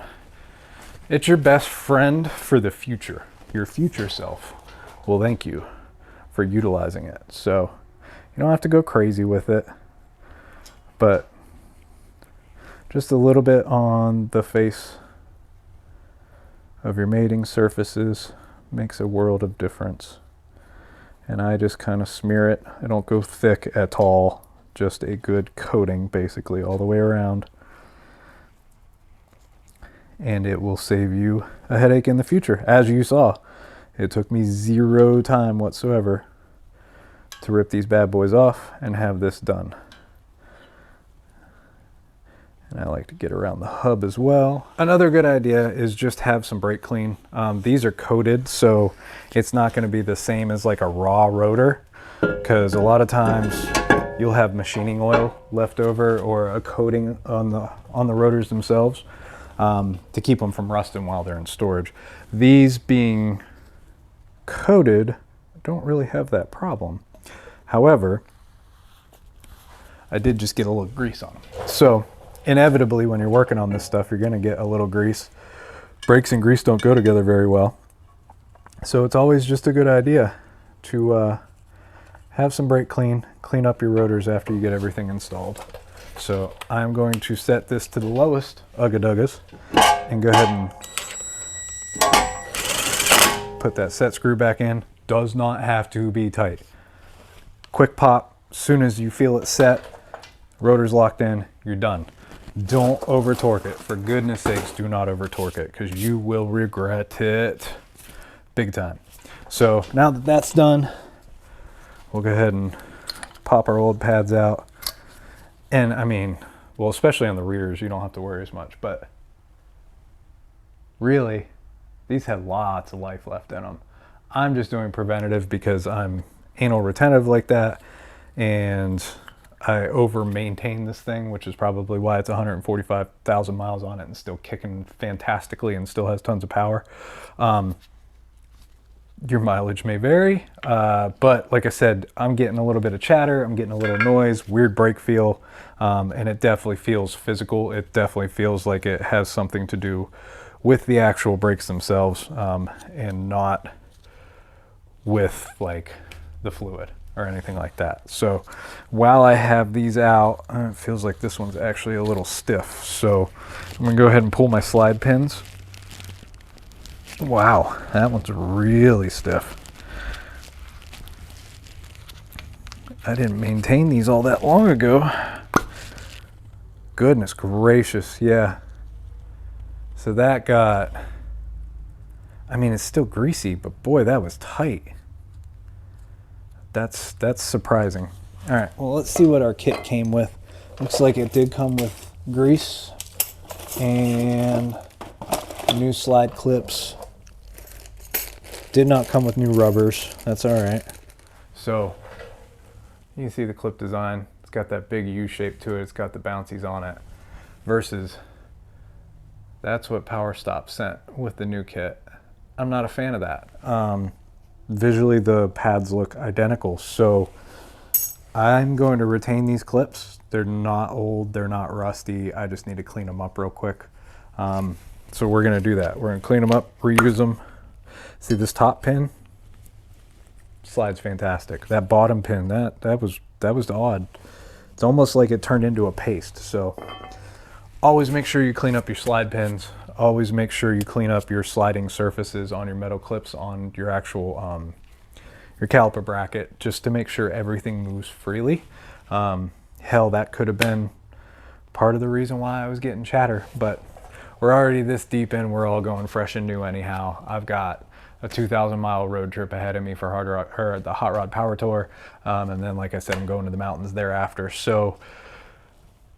It's your best friend for the future. Your future self will thank you for utilizing it. So you don't have to go crazy with it, but just a little bit on the face of your mating surfaces makes a world of difference. And I just kind of smear it. I don't go thick at all, just a good coating basically all the way around. And it will save you a headache in the future. As you saw, it took me 0 time whatsoever to rip these bad boys off and have this done. And I like to get around the hub as well. Another good idea is just have some brake clean. These are coated, so it's not going to be the same as like a raw rotor. because a lot of times you'll have machining oil left over or a coating on the rotors themselves to keep them from rusting while they're in storage. These being coated don't really have that problem. However, I did just get a little grease on them. So inevitably when you're working on this stuff, you're gonna get a little grease. Brakes and grease don't go together very well. So it's always just a good idea to have some brake clean up your rotors after you get everything installed. So I'm going to set this to the lowest ugga-duggas and go ahead and put that set screw back in. Does not have to be tight. Quick pop, as soon as you feel it set, rotor's locked in, you're done. Don't over torque it. For goodness sakes, do not over torque it because you will regret it big time. So now that that's done, we'll go ahead and pop our old pads out. And I mean, well, especially on the rears, you don't have to worry as much, but really, these have lots of life left in them. I'm just doing preventative because I'm anal retentive like that, and I over maintain this thing, which is probably why it's 145,000 miles on it and still kicking fantastically and still has tons of power. Your mileage may vary, but like I said, I'm getting a little bit of chatter, I'm getting a little noise, weird brake feel, and it definitely feels physical. It definitely feels like it has something to do with the actual brakes themselves, and not with like the fluid or anything like that. So while I have these out, it feels like this one's actually a little stiff. So I'm gonna go ahead and pull my slide pins. Wow, that one's really stiff. I didn't maintain these all that long ago. Goodness gracious, yeah. So that got, I mean, it's still greasy, but boy, that was tight. That's surprising. All right, well, let's see what our kit came with. Looks like it did come with grease and new slide clips. Did not come with new rubbers. That's all right. So you can see the clip design. It's got that big U shape to it. It's got the bouncies on it. Versus that's what Power Stop sent with the new kit. I'm not a fan of that. Visually, the pads look identical. So I'm going to retain these clips. They're not old. They're not rusty. I just need to clean them up real quick. So we're going to do that. We're going to clean them up, reuse them. See this top pin? Slides fantastic. That bottom pin, that was odd. It's almost like it turned into a paste. So always make sure you clean up your slide pins. Always make sure you clean up your sliding surfaces on your metal clips on your actual your caliper bracket, just to make sure everything moves freely. Hell, that could have been part of the reason why I was getting chatter, but we're already this deep in, we're all going fresh and new anyhow. I've got a 2,000-mile road trip ahead of me for the Hot Rod Power Tour, and then, like I said, I'm going to the mountains thereafter. So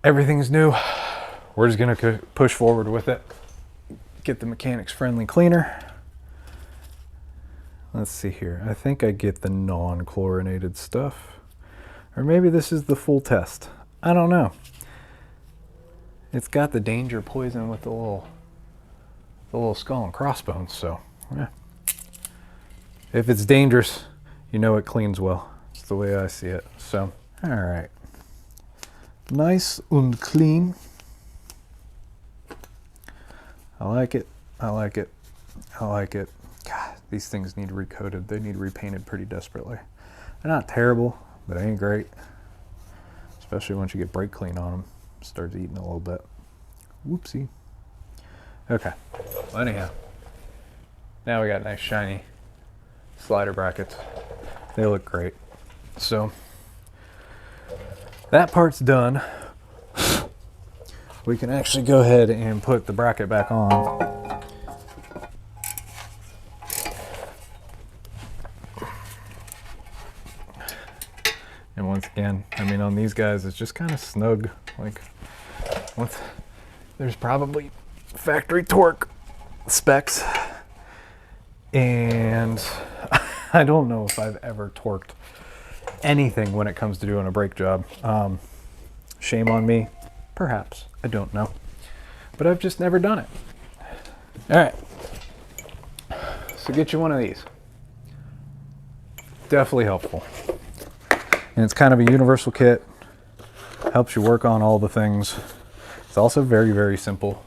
everything's new. We're just gonna push forward with it. Get the mechanics friendly cleaner. Let's see here. I think I get the non-chlorinated stuff, or maybe this is the full test. I don't know. It's got the danger poison with the little skull and crossbones. So yeah. If it's dangerous, you know it cleans well. It's the way I see it. So, all right. Nice and clean. I like it. I like it. I like it. God, these things need recoated. They need repainted pretty desperately. They're not terrible, but they ain't great. Especially once you get brake clean on them. Starts eating a little bit. Whoopsie. Okay. Well, anyhow. Now we got nice shiny slider brackets. They look great. So that part's done. We can actually go ahead and put the bracket back on. And once again, I mean, on these guys, it's just kind of snug. Like, there's probably factory torque specs, and I don't know if I've ever torqued anything when it comes to doing a brake job. Shame on me, perhaps, I don't know, but I've just never done it. All right, so get you one of these. Definitely helpful. And it's kind of a universal kit, helps you work on all the things. It's also very, very simple.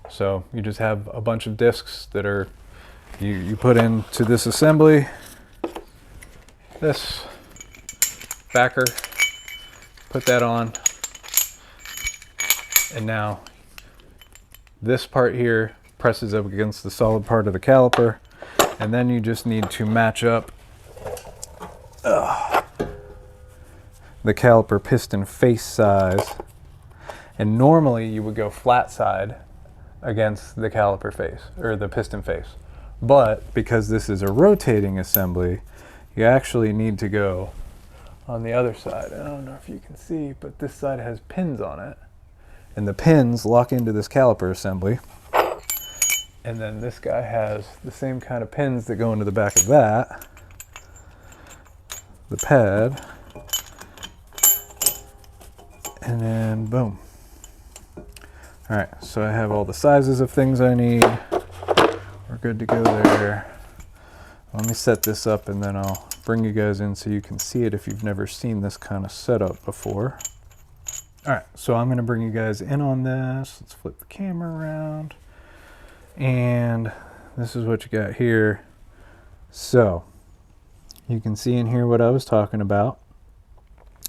So you just have a bunch of discs that are, you put into this assembly, this backer, put that on, and now this part here presses up against the solid part of the caliper, and then you just need to match up the caliper piston face size. And normally you would go flat side against the caliper face, or the piston face. But because this is a rotating assembly, you actually need to go on the other side. I don't know if you can see, but this side has pins on it. And the pins lock into this caliper assembly. And then this guy has the same kind of pins that go into the back of that. The pad. And then boom. All right, so I have all the sizes of things I need. We're good to go there. Let me set this up and then I'll bring you guys in so you can see it if you've never seen this kind of setup before. All right, so I'm gonna bring you guys in on this. Let's flip the camera around. And this is what you got here. So you can see in here what I was talking about.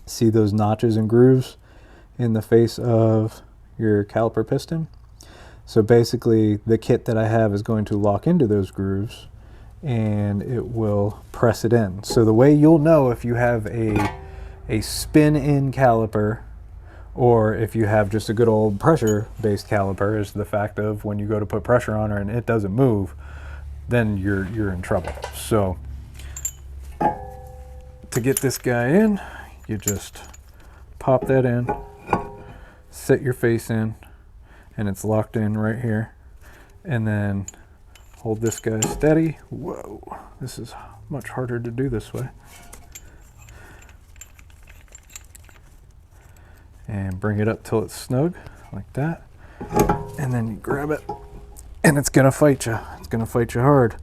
See those notches and grooves in the face of your caliper piston? So basically the kit that I have is going to lock into those grooves and it will press it in. So the way you'll know if you have a spin-in caliper or if you have just a good old pressure-based caliper is the fact of when you go to put pressure on it and it doesn't move, then you're in trouble. So to get this guy in, you just pop that in, set your face in, and it's locked in right here. And then hold this guy steady. Whoa, this is much harder to do this way. And bring it up till it's snug, like that. And then you grab it, and it's gonna fight you. It's gonna fight you hard.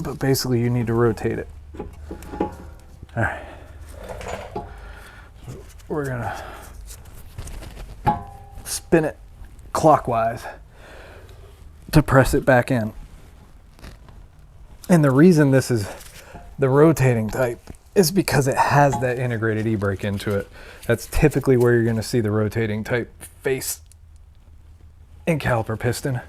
But basically you need to rotate it. All right. So we're gonna spin it clockwise to press it back in. And the reason this is the rotating type is because it has that integrated e-brake into it. That's typically where you're going to see the rotating type face and caliper piston.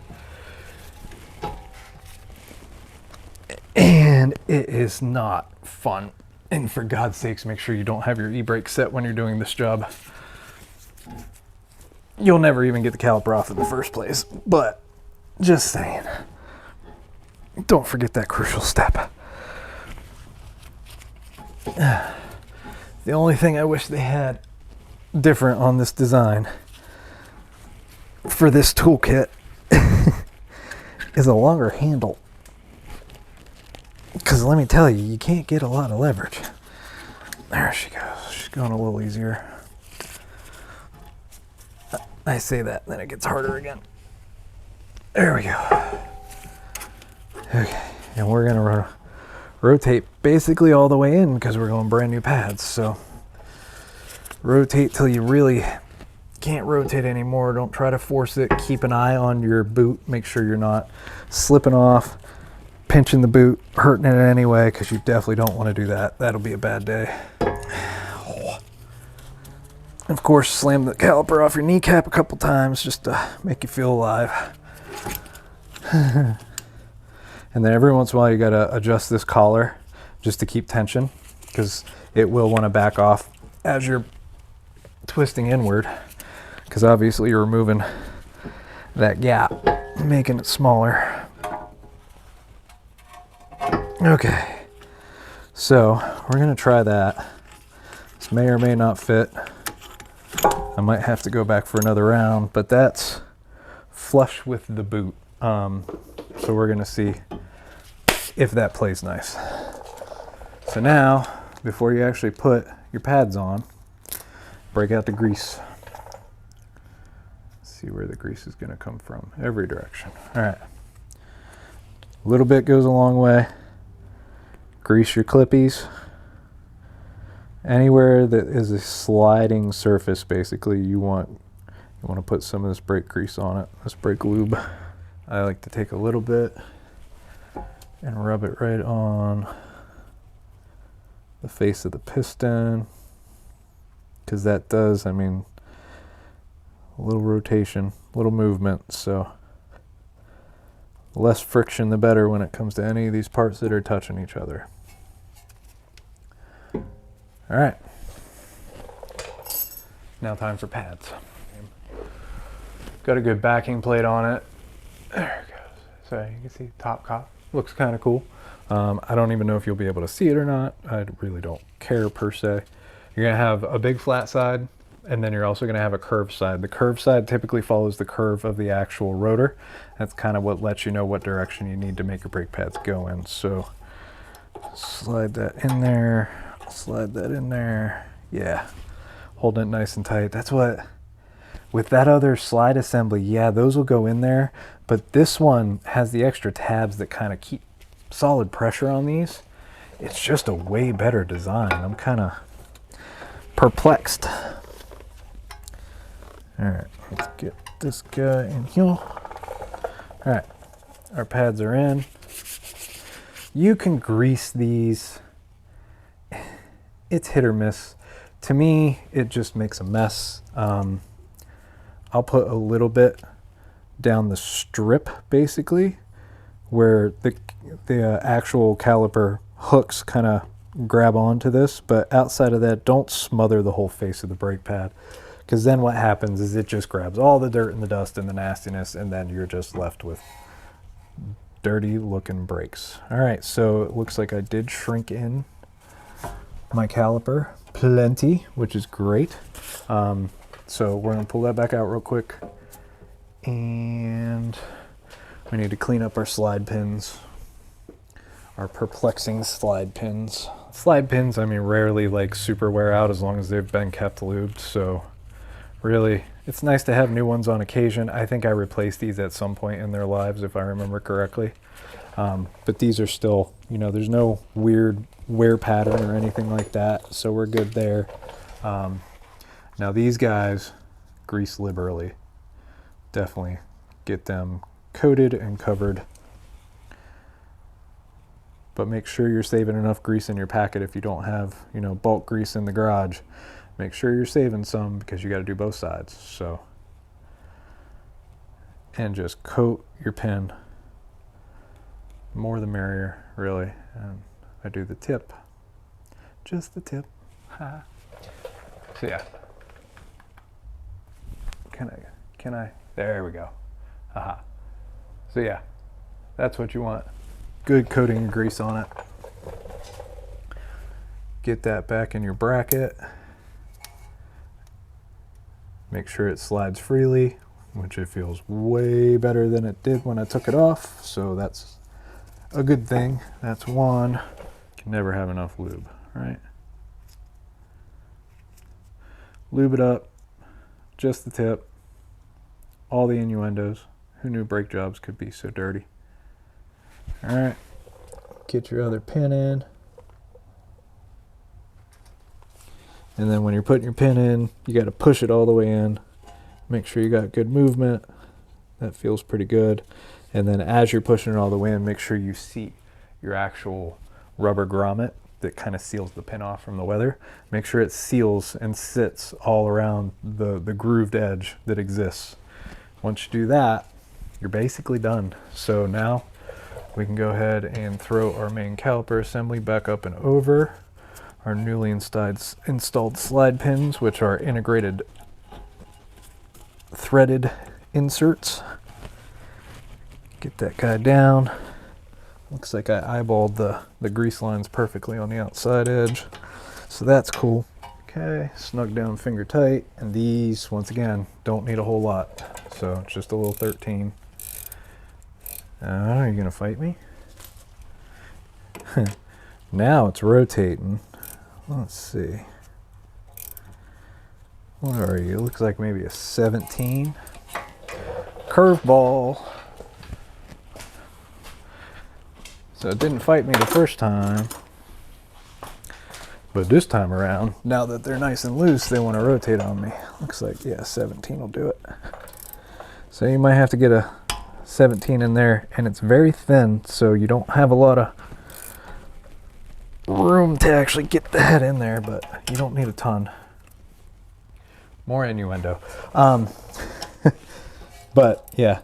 And it is not fun. And for God's sakes, make sure you don't have your e-brake set when you're doing this job. You'll never even get the caliper off in the first place, but just saying, don't forget that crucial step. The only thing I wish they had different on this design for this toolkit is a longer handle. Because let me tell you, you can't get a lot of leverage. There she goes. She's going a little easier. I say that, then it gets harder again. There we go. Okay, and we're gonna rotate basically all the way in because we're going brand new pads. So rotate till you really can't rotate anymore. Don't try to force it. Keep an eye on your boot. Make sure you're not slipping off, pinching the boot, hurting it anyway, because you definitely don't want to do that. That'll be a bad day. Of course, slam the caliper off your kneecap a couple times just to make you feel alive. And then every once in a while you gotta adjust this collar just to keep tension, because it will want to back off as you're twisting inward, because obviously you're removing that gap, making it smaller. Okay, so we're gonna try that. This may or may not fit. I might have to go back for another round, but that's flush with the boot. So we're gonna see if that plays nice. So So now, before you actually put your pads on, break out the grease. See where the grease is going to come from. Every direction. All right. A little bit goes a long way. Grease your clippies. Anywhere that is a sliding surface, basically, you want to put some of this brake grease on it. This brake lube. I like to take a little bit and rub it right on the face of the piston, because that does, I mean, a little rotation, a little movement, so the less friction the better when it comes to any of these parts that are touching each other. All right, now time for pads. Got a good backing plate on it. There it goes. So you can see top cop. Looks kind of cool. I don't even know if you'll be able to see it or not. I really don't care per se. You're gonna have a big flat side, and then you're also gonna have a curved side. The curved side typically follows the curve of the actual rotor. That's kind of what lets you know what direction you need to make your brake pads go in. So slide that in there, slide that in there. Yeah, holding it nice and tight. That's what, with that other slide assembly, yeah, those will go in there, but this one has the extra tabs that kind of keep solid pressure on these. It's just a way better design. I'm kind of perplexed. All right, let's get this guy in here. All right, our pads are in. You can grease these. It's hit or miss. To me, it just makes a mess. I'll put a little bit down the strip, basically, where the actual caliper hooks kind of grab onto this, but outside of that, don't smother the whole face of the brake pad, because then what happens is it just grabs all the dirt and the dust and the nastiness, and then you're just left with dirty looking brakes. All right, so it looks like I did shrink in my caliper plenty, which is great. So we're gonna pull that back out real quick, and we need to clean up our slide pins, our perplexing slide pins. Slide pins, I mean, rarely like super wear out as long as they've been kept lubed, so really it's nice to have new ones on occasion. I think I replaced these at some point in their lives, if I remember correctly. But these are still, you know, there's no weird wear pattern or anything like that, so we're good there. Now these guys, grease liberally. Definitely get them coated and covered. But make sure you're saving enough grease in your packet if you don't have, you know, bulk grease in the garage. Make sure you're saving some, because you got to do both sides. So, and just coat your pin. More the merrier, really. And I do the tip. Just the tip. So yeah. Can I? There we go. Haha. So yeah, that's what you want. Good coating of grease on it. Get that back in your bracket. Make sure it slides freely, which it feels way better than it did when I took it off. So that's a good thing. That's one. Can never have enough lube, right? Lube it up. Just the tip. All the innuendos. Who knew brake jobs could be so dirty? All right. Get your other pin in. And then when you're putting your pin in, you got to push it all the way in. Make sure you got good movement. That feels pretty good. And then as you're pushing it all the way in, make sure you seat your actual rubber grommet that kind of seals the pin off from the weather. Make sure it seals and sits all around the grooved edge that exists. Once you do that, you're basically done. So now we can go ahead and throw our main caliper assembly back up and over our newly installed slide pins, which are integrated threaded inserts. Get that guy down. Looks like I eyeballed the grease lines perfectly on the outside edge, so that's cool. Okay, snug down finger tight, and these, once again, don't need a whole lot, so it's just a little 13. Are you gonna fight me? Now it's rotating. Let's see. What are you? Looks like maybe a 17. Curveball. So it didn't fight me the first time. But this time around, now that they're nice and loose, they want to rotate on me. Looks like, yeah, 17 will do it. So you might have to get a 17 in there, and it's very thin, so you don't have a lot of room to actually get the head in there, but you don't need a ton. More innuendo. But yeah,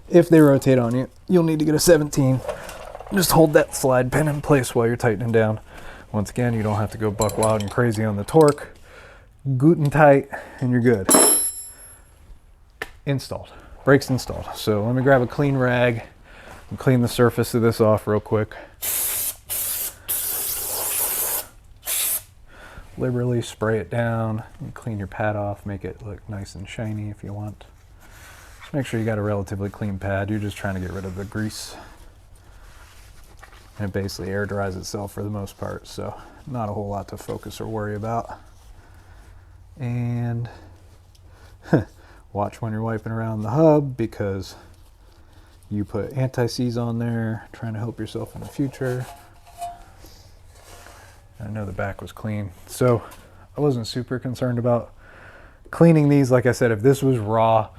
if they rotate on you, you'll need to get a 17. Just hold that slide pin in place while you're tightening down. Once again, you don't have to go buck wild and crazy on the torque. Guten tight, and you're good. Installed. Brakes installed. So let me grab a clean rag and clean the surface of this off real quick. Liberally spray it down and clean your pad off. Make it look nice and shiny if you want. Just make sure you got a relatively clean pad. You're just trying to get rid of the grease. And it basically air dries itself for the most part, so not a whole lot to focus or worry about. And watch when you're wiping around the hub, because you put anti-seize on there, trying to help yourself in the future. I know the back was clean, so I wasn't super concerned about cleaning these. Like I said, if this was raw,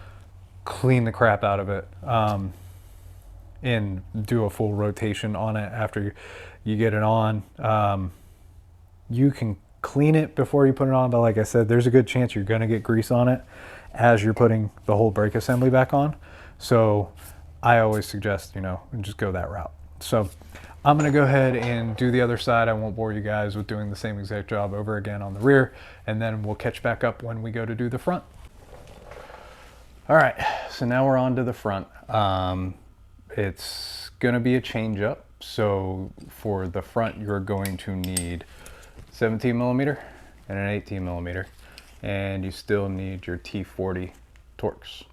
clean the crap out of it. And do a full rotation on it after you get it on. You can clean it before you put it on, but like I said, there's a good chance you're gonna get grease on it as you're putting the whole brake assembly back on. So I always suggest, you know, just go that route. So I'm gonna go ahead and do the other side. I won't bore you guys with doing the same exact job over again on the rear, and then we'll catch back up when we go to do the front. All right, so now we're on to the front. It's gonna be a change up. So for the front, you're going to need 17 millimeter and an 18 millimeter, and you still need your T40 Torx.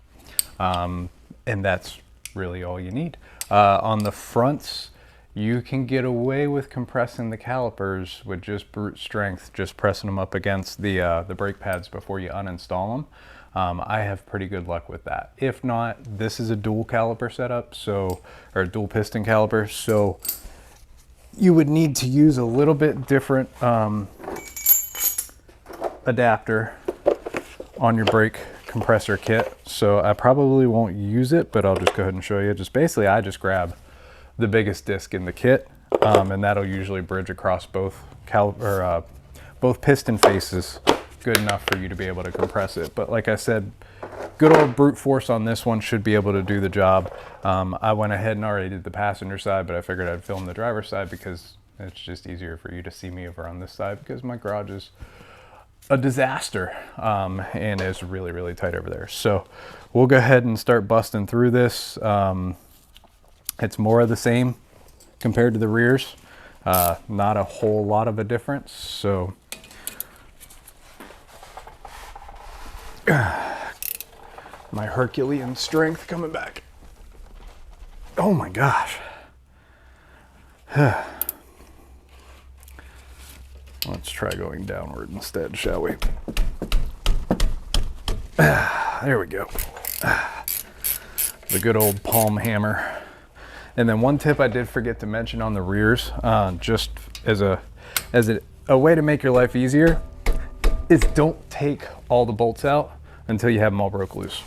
And that's really all you need. On the fronts, you can get away with compressing the calipers with just brute strength, just pressing them up against the brake pads before you uninstall them. I have pretty good luck with that. If not, this is a dual caliper setup, so, or a dual piston caliper, so you would need to use a little bit different adapter on your brake compressor kit. So I probably won't use it, but I'll just go ahead and show you. Just basically, I just grab the biggest disc in the kit, and that'll usually bridge across both both piston faces. Good enough for you to be able to compress it. But like I said, good old brute force on this one should be able to do the job. I went ahead and already did the passenger side, but I figured I'd film the driver's side because it's just easier for you to see me over on this side, because my garage is a disaster and is really, really tight over there. So we'll go ahead and start busting through this. It's more of the same compared to the rears. Not a whole lot of a difference. So my Herculean strength coming back. Oh my gosh. Let's try going downward instead, shall we? There we go. The good old palm hammer. And then one tip I did forget to mention on the rears, just as a way to make your life easier, is don't take all the bolts out until you have them all broke loose.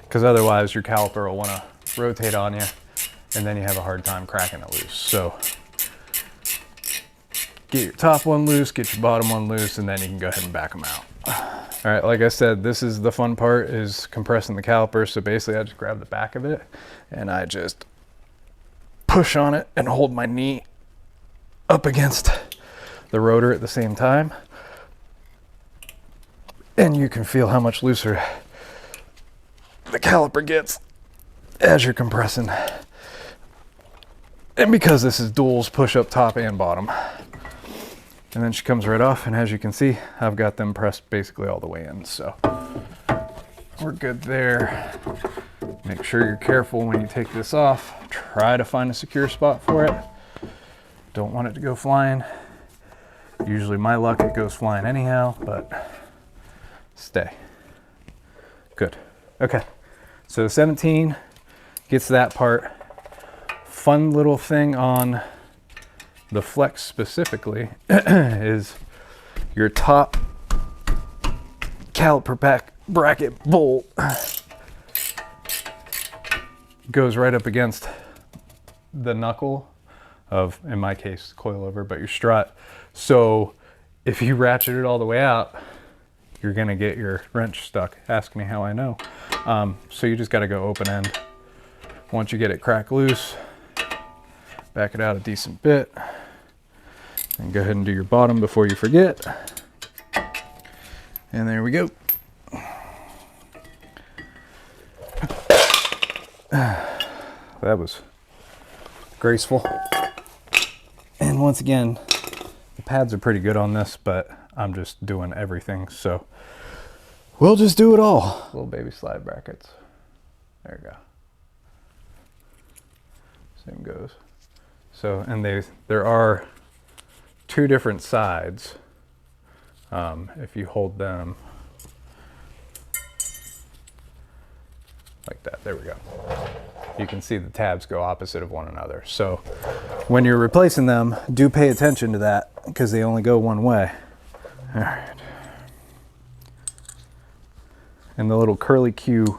Because otherwise your caliper will want to rotate on you, and then you have a hard time cracking it loose. So get your top one loose, get your bottom one loose, and then you can go ahead and back them out. All right, like I said, this is the fun part, is compressing the caliper. So basically I just grab the back of it and I just push on it and hold my knee up against the rotor at the same time. And you can feel how much looser the caliper gets as you're compressing. And because this is duals, push up top and bottom. And then she comes right off, and as you can see, I've got them pressed basically all the way in, so we're good there. Make sure you're careful when you take this off. Try to find a secure spot for it. Don't want it to go flying. Usually my luck, it goes flying anyhow, but stay. Good. Okay, so 17 gets that part. Fun little thing on the Flex specifically is your top caliper bracket bolt goes right up against the knuckle of, in my case, coilover, but your strut. So if you ratchet it all the way out, you're gonna get your wrench stuck. Ask me how I know. So you just gotta go open end. Once you get it cracked loose, back it out a decent bit, and go ahead and do your bottom before you forget. And there we go. That was graceful. And once again, the pads are pretty good on this, but I'm just doing everything, so we'll just do it all. Little baby slide brackets. There you go. Same goes. So, and there are two different sides. If you hold them like that, there we go. You can see the tabs go opposite of one another. So when you're replacing them, do pay attention to that because they only go one way. All right. And the little curly Q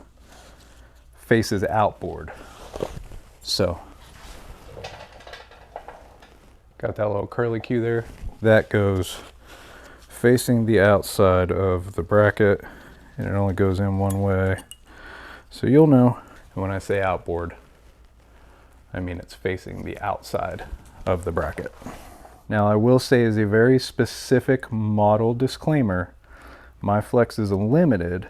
faces outboard. So got that little curly Q there. That goes facing the outside of the bracket, and it only goes in one way. So you'll know. And when I say outboard, I mean it's facing the outside of the bracket. Now I will say, as a very specific model disclaimer, my Flex is a limited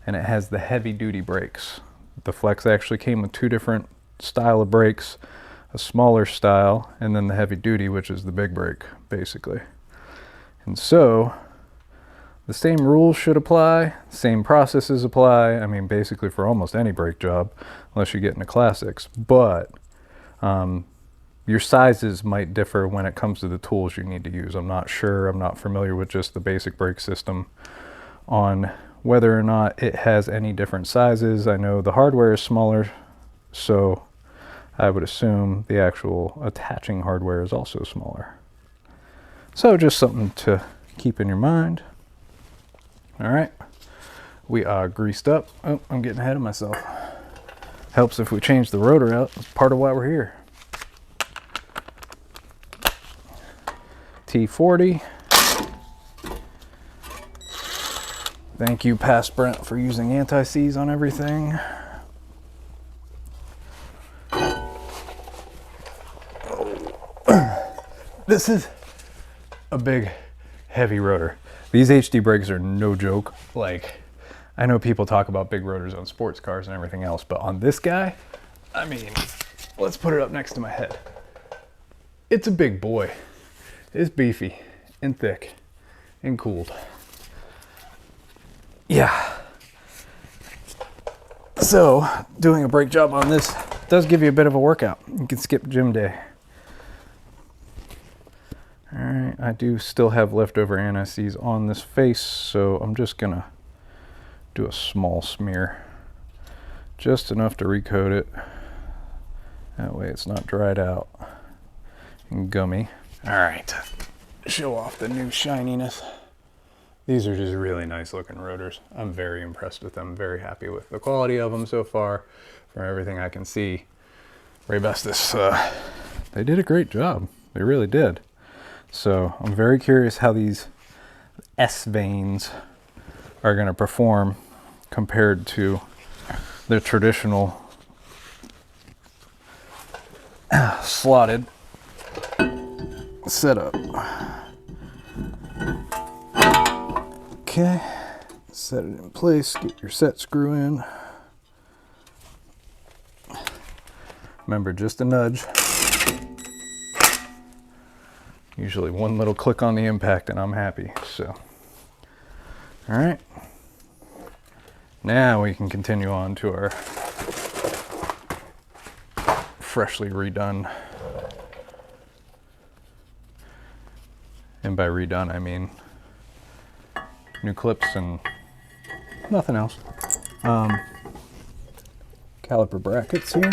and it has the heavy duty brakes. The Flex actually came with two different style of brakes, a smaller style and then the heavy duty, which is the big brake basically. And so the same rules should apply, same processes apply, I mean basically for almost any brake job, unless you get into classics, but your sizes might differ when it comes to the tools you need to use. I'm not sure, I'm not familiar with just the basic brake system on whether or not it has any different sizes. I know the hardware is smaller, so I would assume the actual attaching hardware is also smaller. So just something to keep in your mind. All right, we are greased up. Oh, I'm getting ahead of myself. Helps if we change the rotor out. That's part of why we're here. T40. Thank you, past Brent, for using anti-seize on everything. This is a big, heavy rotor. These HD brakes are no joke. Like, I know people talk about big rotors on sports cars and everything else, but on this guy, I mean, let's put it up next to my head. It's a big boy. It's beefy and thick and cooled. Yeah. So, doing a brake job on this does give you a bit of a workout. You can skip gym day. All right, I do still have leftover anti-seize on this face, so I'm just gonna do a small smear. Just enough to recoat it. That way it's not dried out and gummy. All right, show off the new shininess. These are just really nice looking rotors. I'm very impressed with them, very happy with the quality of them so far. From everything I can see, Raybestos, they did a great job. They really did. So I'm very curious how these S vanes are going to perform compared to the traditional slotted setup. Okay, set it in place, get your set screw in. Remember, just a nudge. Usually one little click on the impact and I'm happy, so. All right, now we can continue on to our freshly redone. And by redone, I mean new clips and nothing else. Caliper brackets here.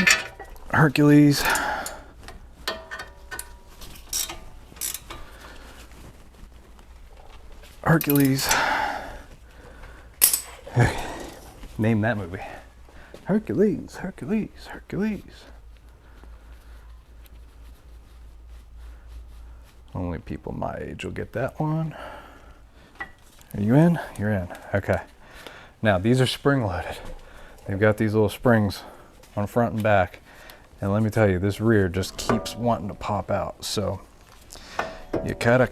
Hercules. Hercules. Name that movie. Hercules, Hercules, Hercules. Only people my age will get that one. Are you in? You're in. Okay. Now these are spring loaded. They've got these little springs on front and back. And let me tell you, this rear just keeps wanting to pop out. So you gotta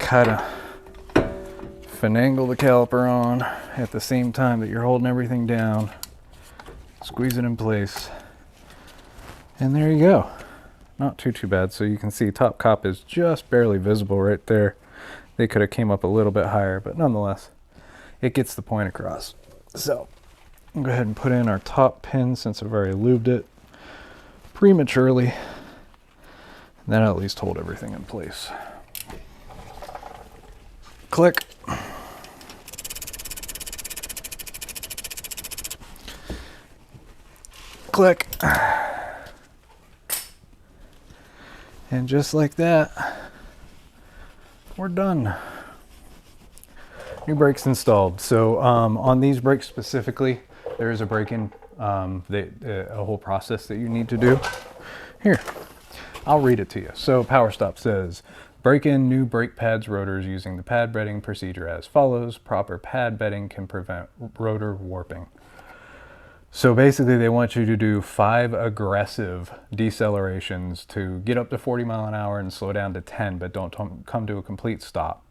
finagle the caliper on at the same time that you're holding everything down. Squeeze it in place. And there you go. Not too bad. So you can see top cop is just barely visible right there. They could have came up a little bit higher, but nonetheless, it gets the point across. So I'll go ahead and put in our top pin since I've already lubed it prematurely. And then I'll at least hold everything in place. Click. Click. And just like that, we're done. New brakes installed. So on these brakes specifically, there is a break-in, a whole process that you need to do. Here, I'll read it to you. So Power Stop says, break in new brake pads rotors using the pad bedding procedure as follows. Proper pad bedding can prevent rotor warping. So basically they want you to do 5 aggressive decelerations to get up to 40 miles an hour and slow down to 10, but don't come to a complete stop.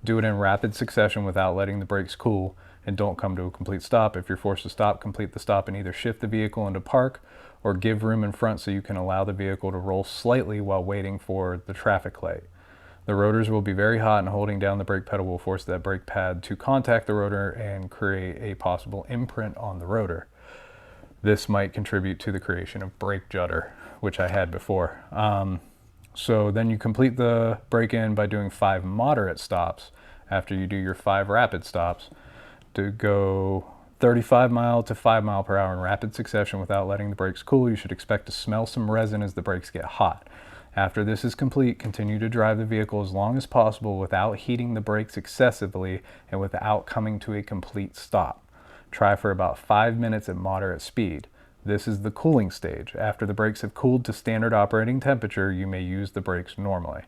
Do it in rapid succession without letting the brakes cool, and don't come to a complete stop. If you're forced to stop, complete the stop and either shift the vehicle into park or give room in front so you can allow the vehicle to roll slightly while waiting for the traffic light. The rotors will be very hot and holding down the brake pedal will force that brake pad to contact the rotor and create a possible imprint on the rotor. This might contribute to the creation of brake judder, which I had before. So then you complete the break-in by doing 5 moderate stops after you do your 5 rapid stops to go 35 mile to 5 mile per hour in rapid succession without letting the brakes cool. You should expect to smell some resin as the brakes get hot. After this is complete, continue to drive the vehicle as long as possible without heating the brakes excessively and without coming to a complete stop. Try for about 5 minutes at moderate speed. This is the cooling stage. After the brakes have cooled to standard operating temperature, you may use the brakes normally.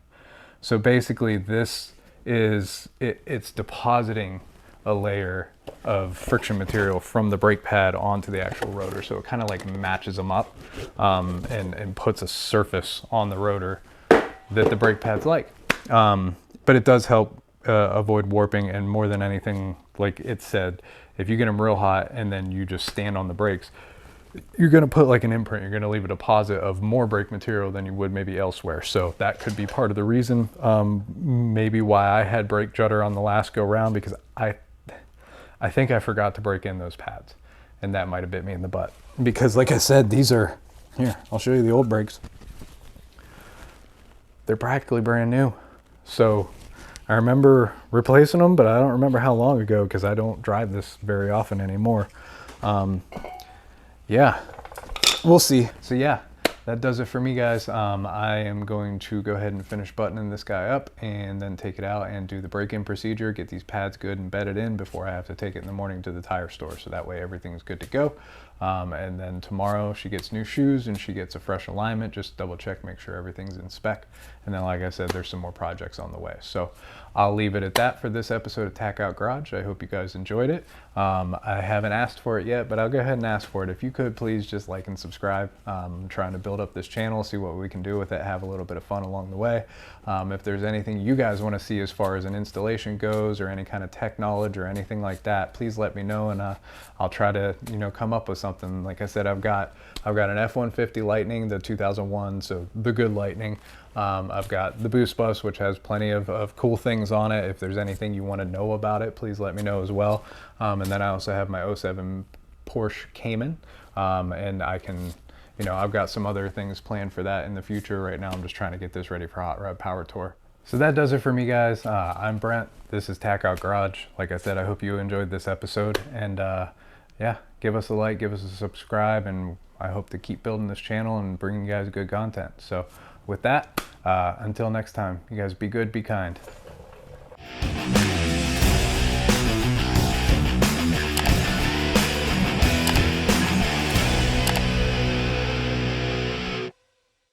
So basically this is, it's depositing a layer of friction material from the brake pad onto the actual rotor. So it kind of like matches them up and puts a surface on the rotor that the brake pad's like. But it does help avoid warping, and more than anything, like it said, if you get them real hot and then you just stand on the brakes, you're going to put like an imprint. You're going to leave a deposit of more brake material than you would maybe elsewhere. So that could be part of the reason, maybe why I had brake judder on the last go round, because I think I forgot to break in those pads, and that might have bit me in the butt. Because like I said, these are, here, I'll show you the old brakes. They're practically brand new. So I remember replacing them, but I don't remember how long ago because I don't drive this very often anymore. Yeah, we'll see. So yeah, that does it for me, guys. I am going to go ahead and finish buttoning this guy up and then take it out and do the break-in procedure, get these pads good and bedded in before I have to take it in the morning to the tire store. So that way everything's good to go. And then tomorrow she gets new shoes and she gets a fresh alignment. Just double check, make sure everything's in spec. And then, like I said, there's some more projects on the way. So I'll leave it at that for this episode of Tachout Garage. I hope you guys enjoyed it. I haven't asked for it yet, but I'll go ahead and ask for it. If you could please just like and subscribe. I'm trying to build up this channel, see what we can do with it, have a little bit of fun along the way. If there's anything you guys want to see as far as an installation goes or any kind of tech knowledge or anything like that, please let me know, and I'll try to, you know, come up with something. Like I said, I've got an F-150 Lightning, the 2001, so the good Lightning. I've got the Boost Bus, which has plenty of cool things on it. If there's anything you want to know about it, please let me know as well. And then I also have my 07 Porsche Cayman, and I can, you know, I've got some other things planned for that in the future. Right now I'm just trying to get this ready for Hot Rod Power Tour. So that does it for me, guys. I'm Brent. This is Tachout Garage. Like I said, I hope you enjoyed this episode, and yeah, give us a like, give us a subscribe, and I hope to keep building this channel and bringing you guys good content. So with that, until next time, you guys be good, be kind.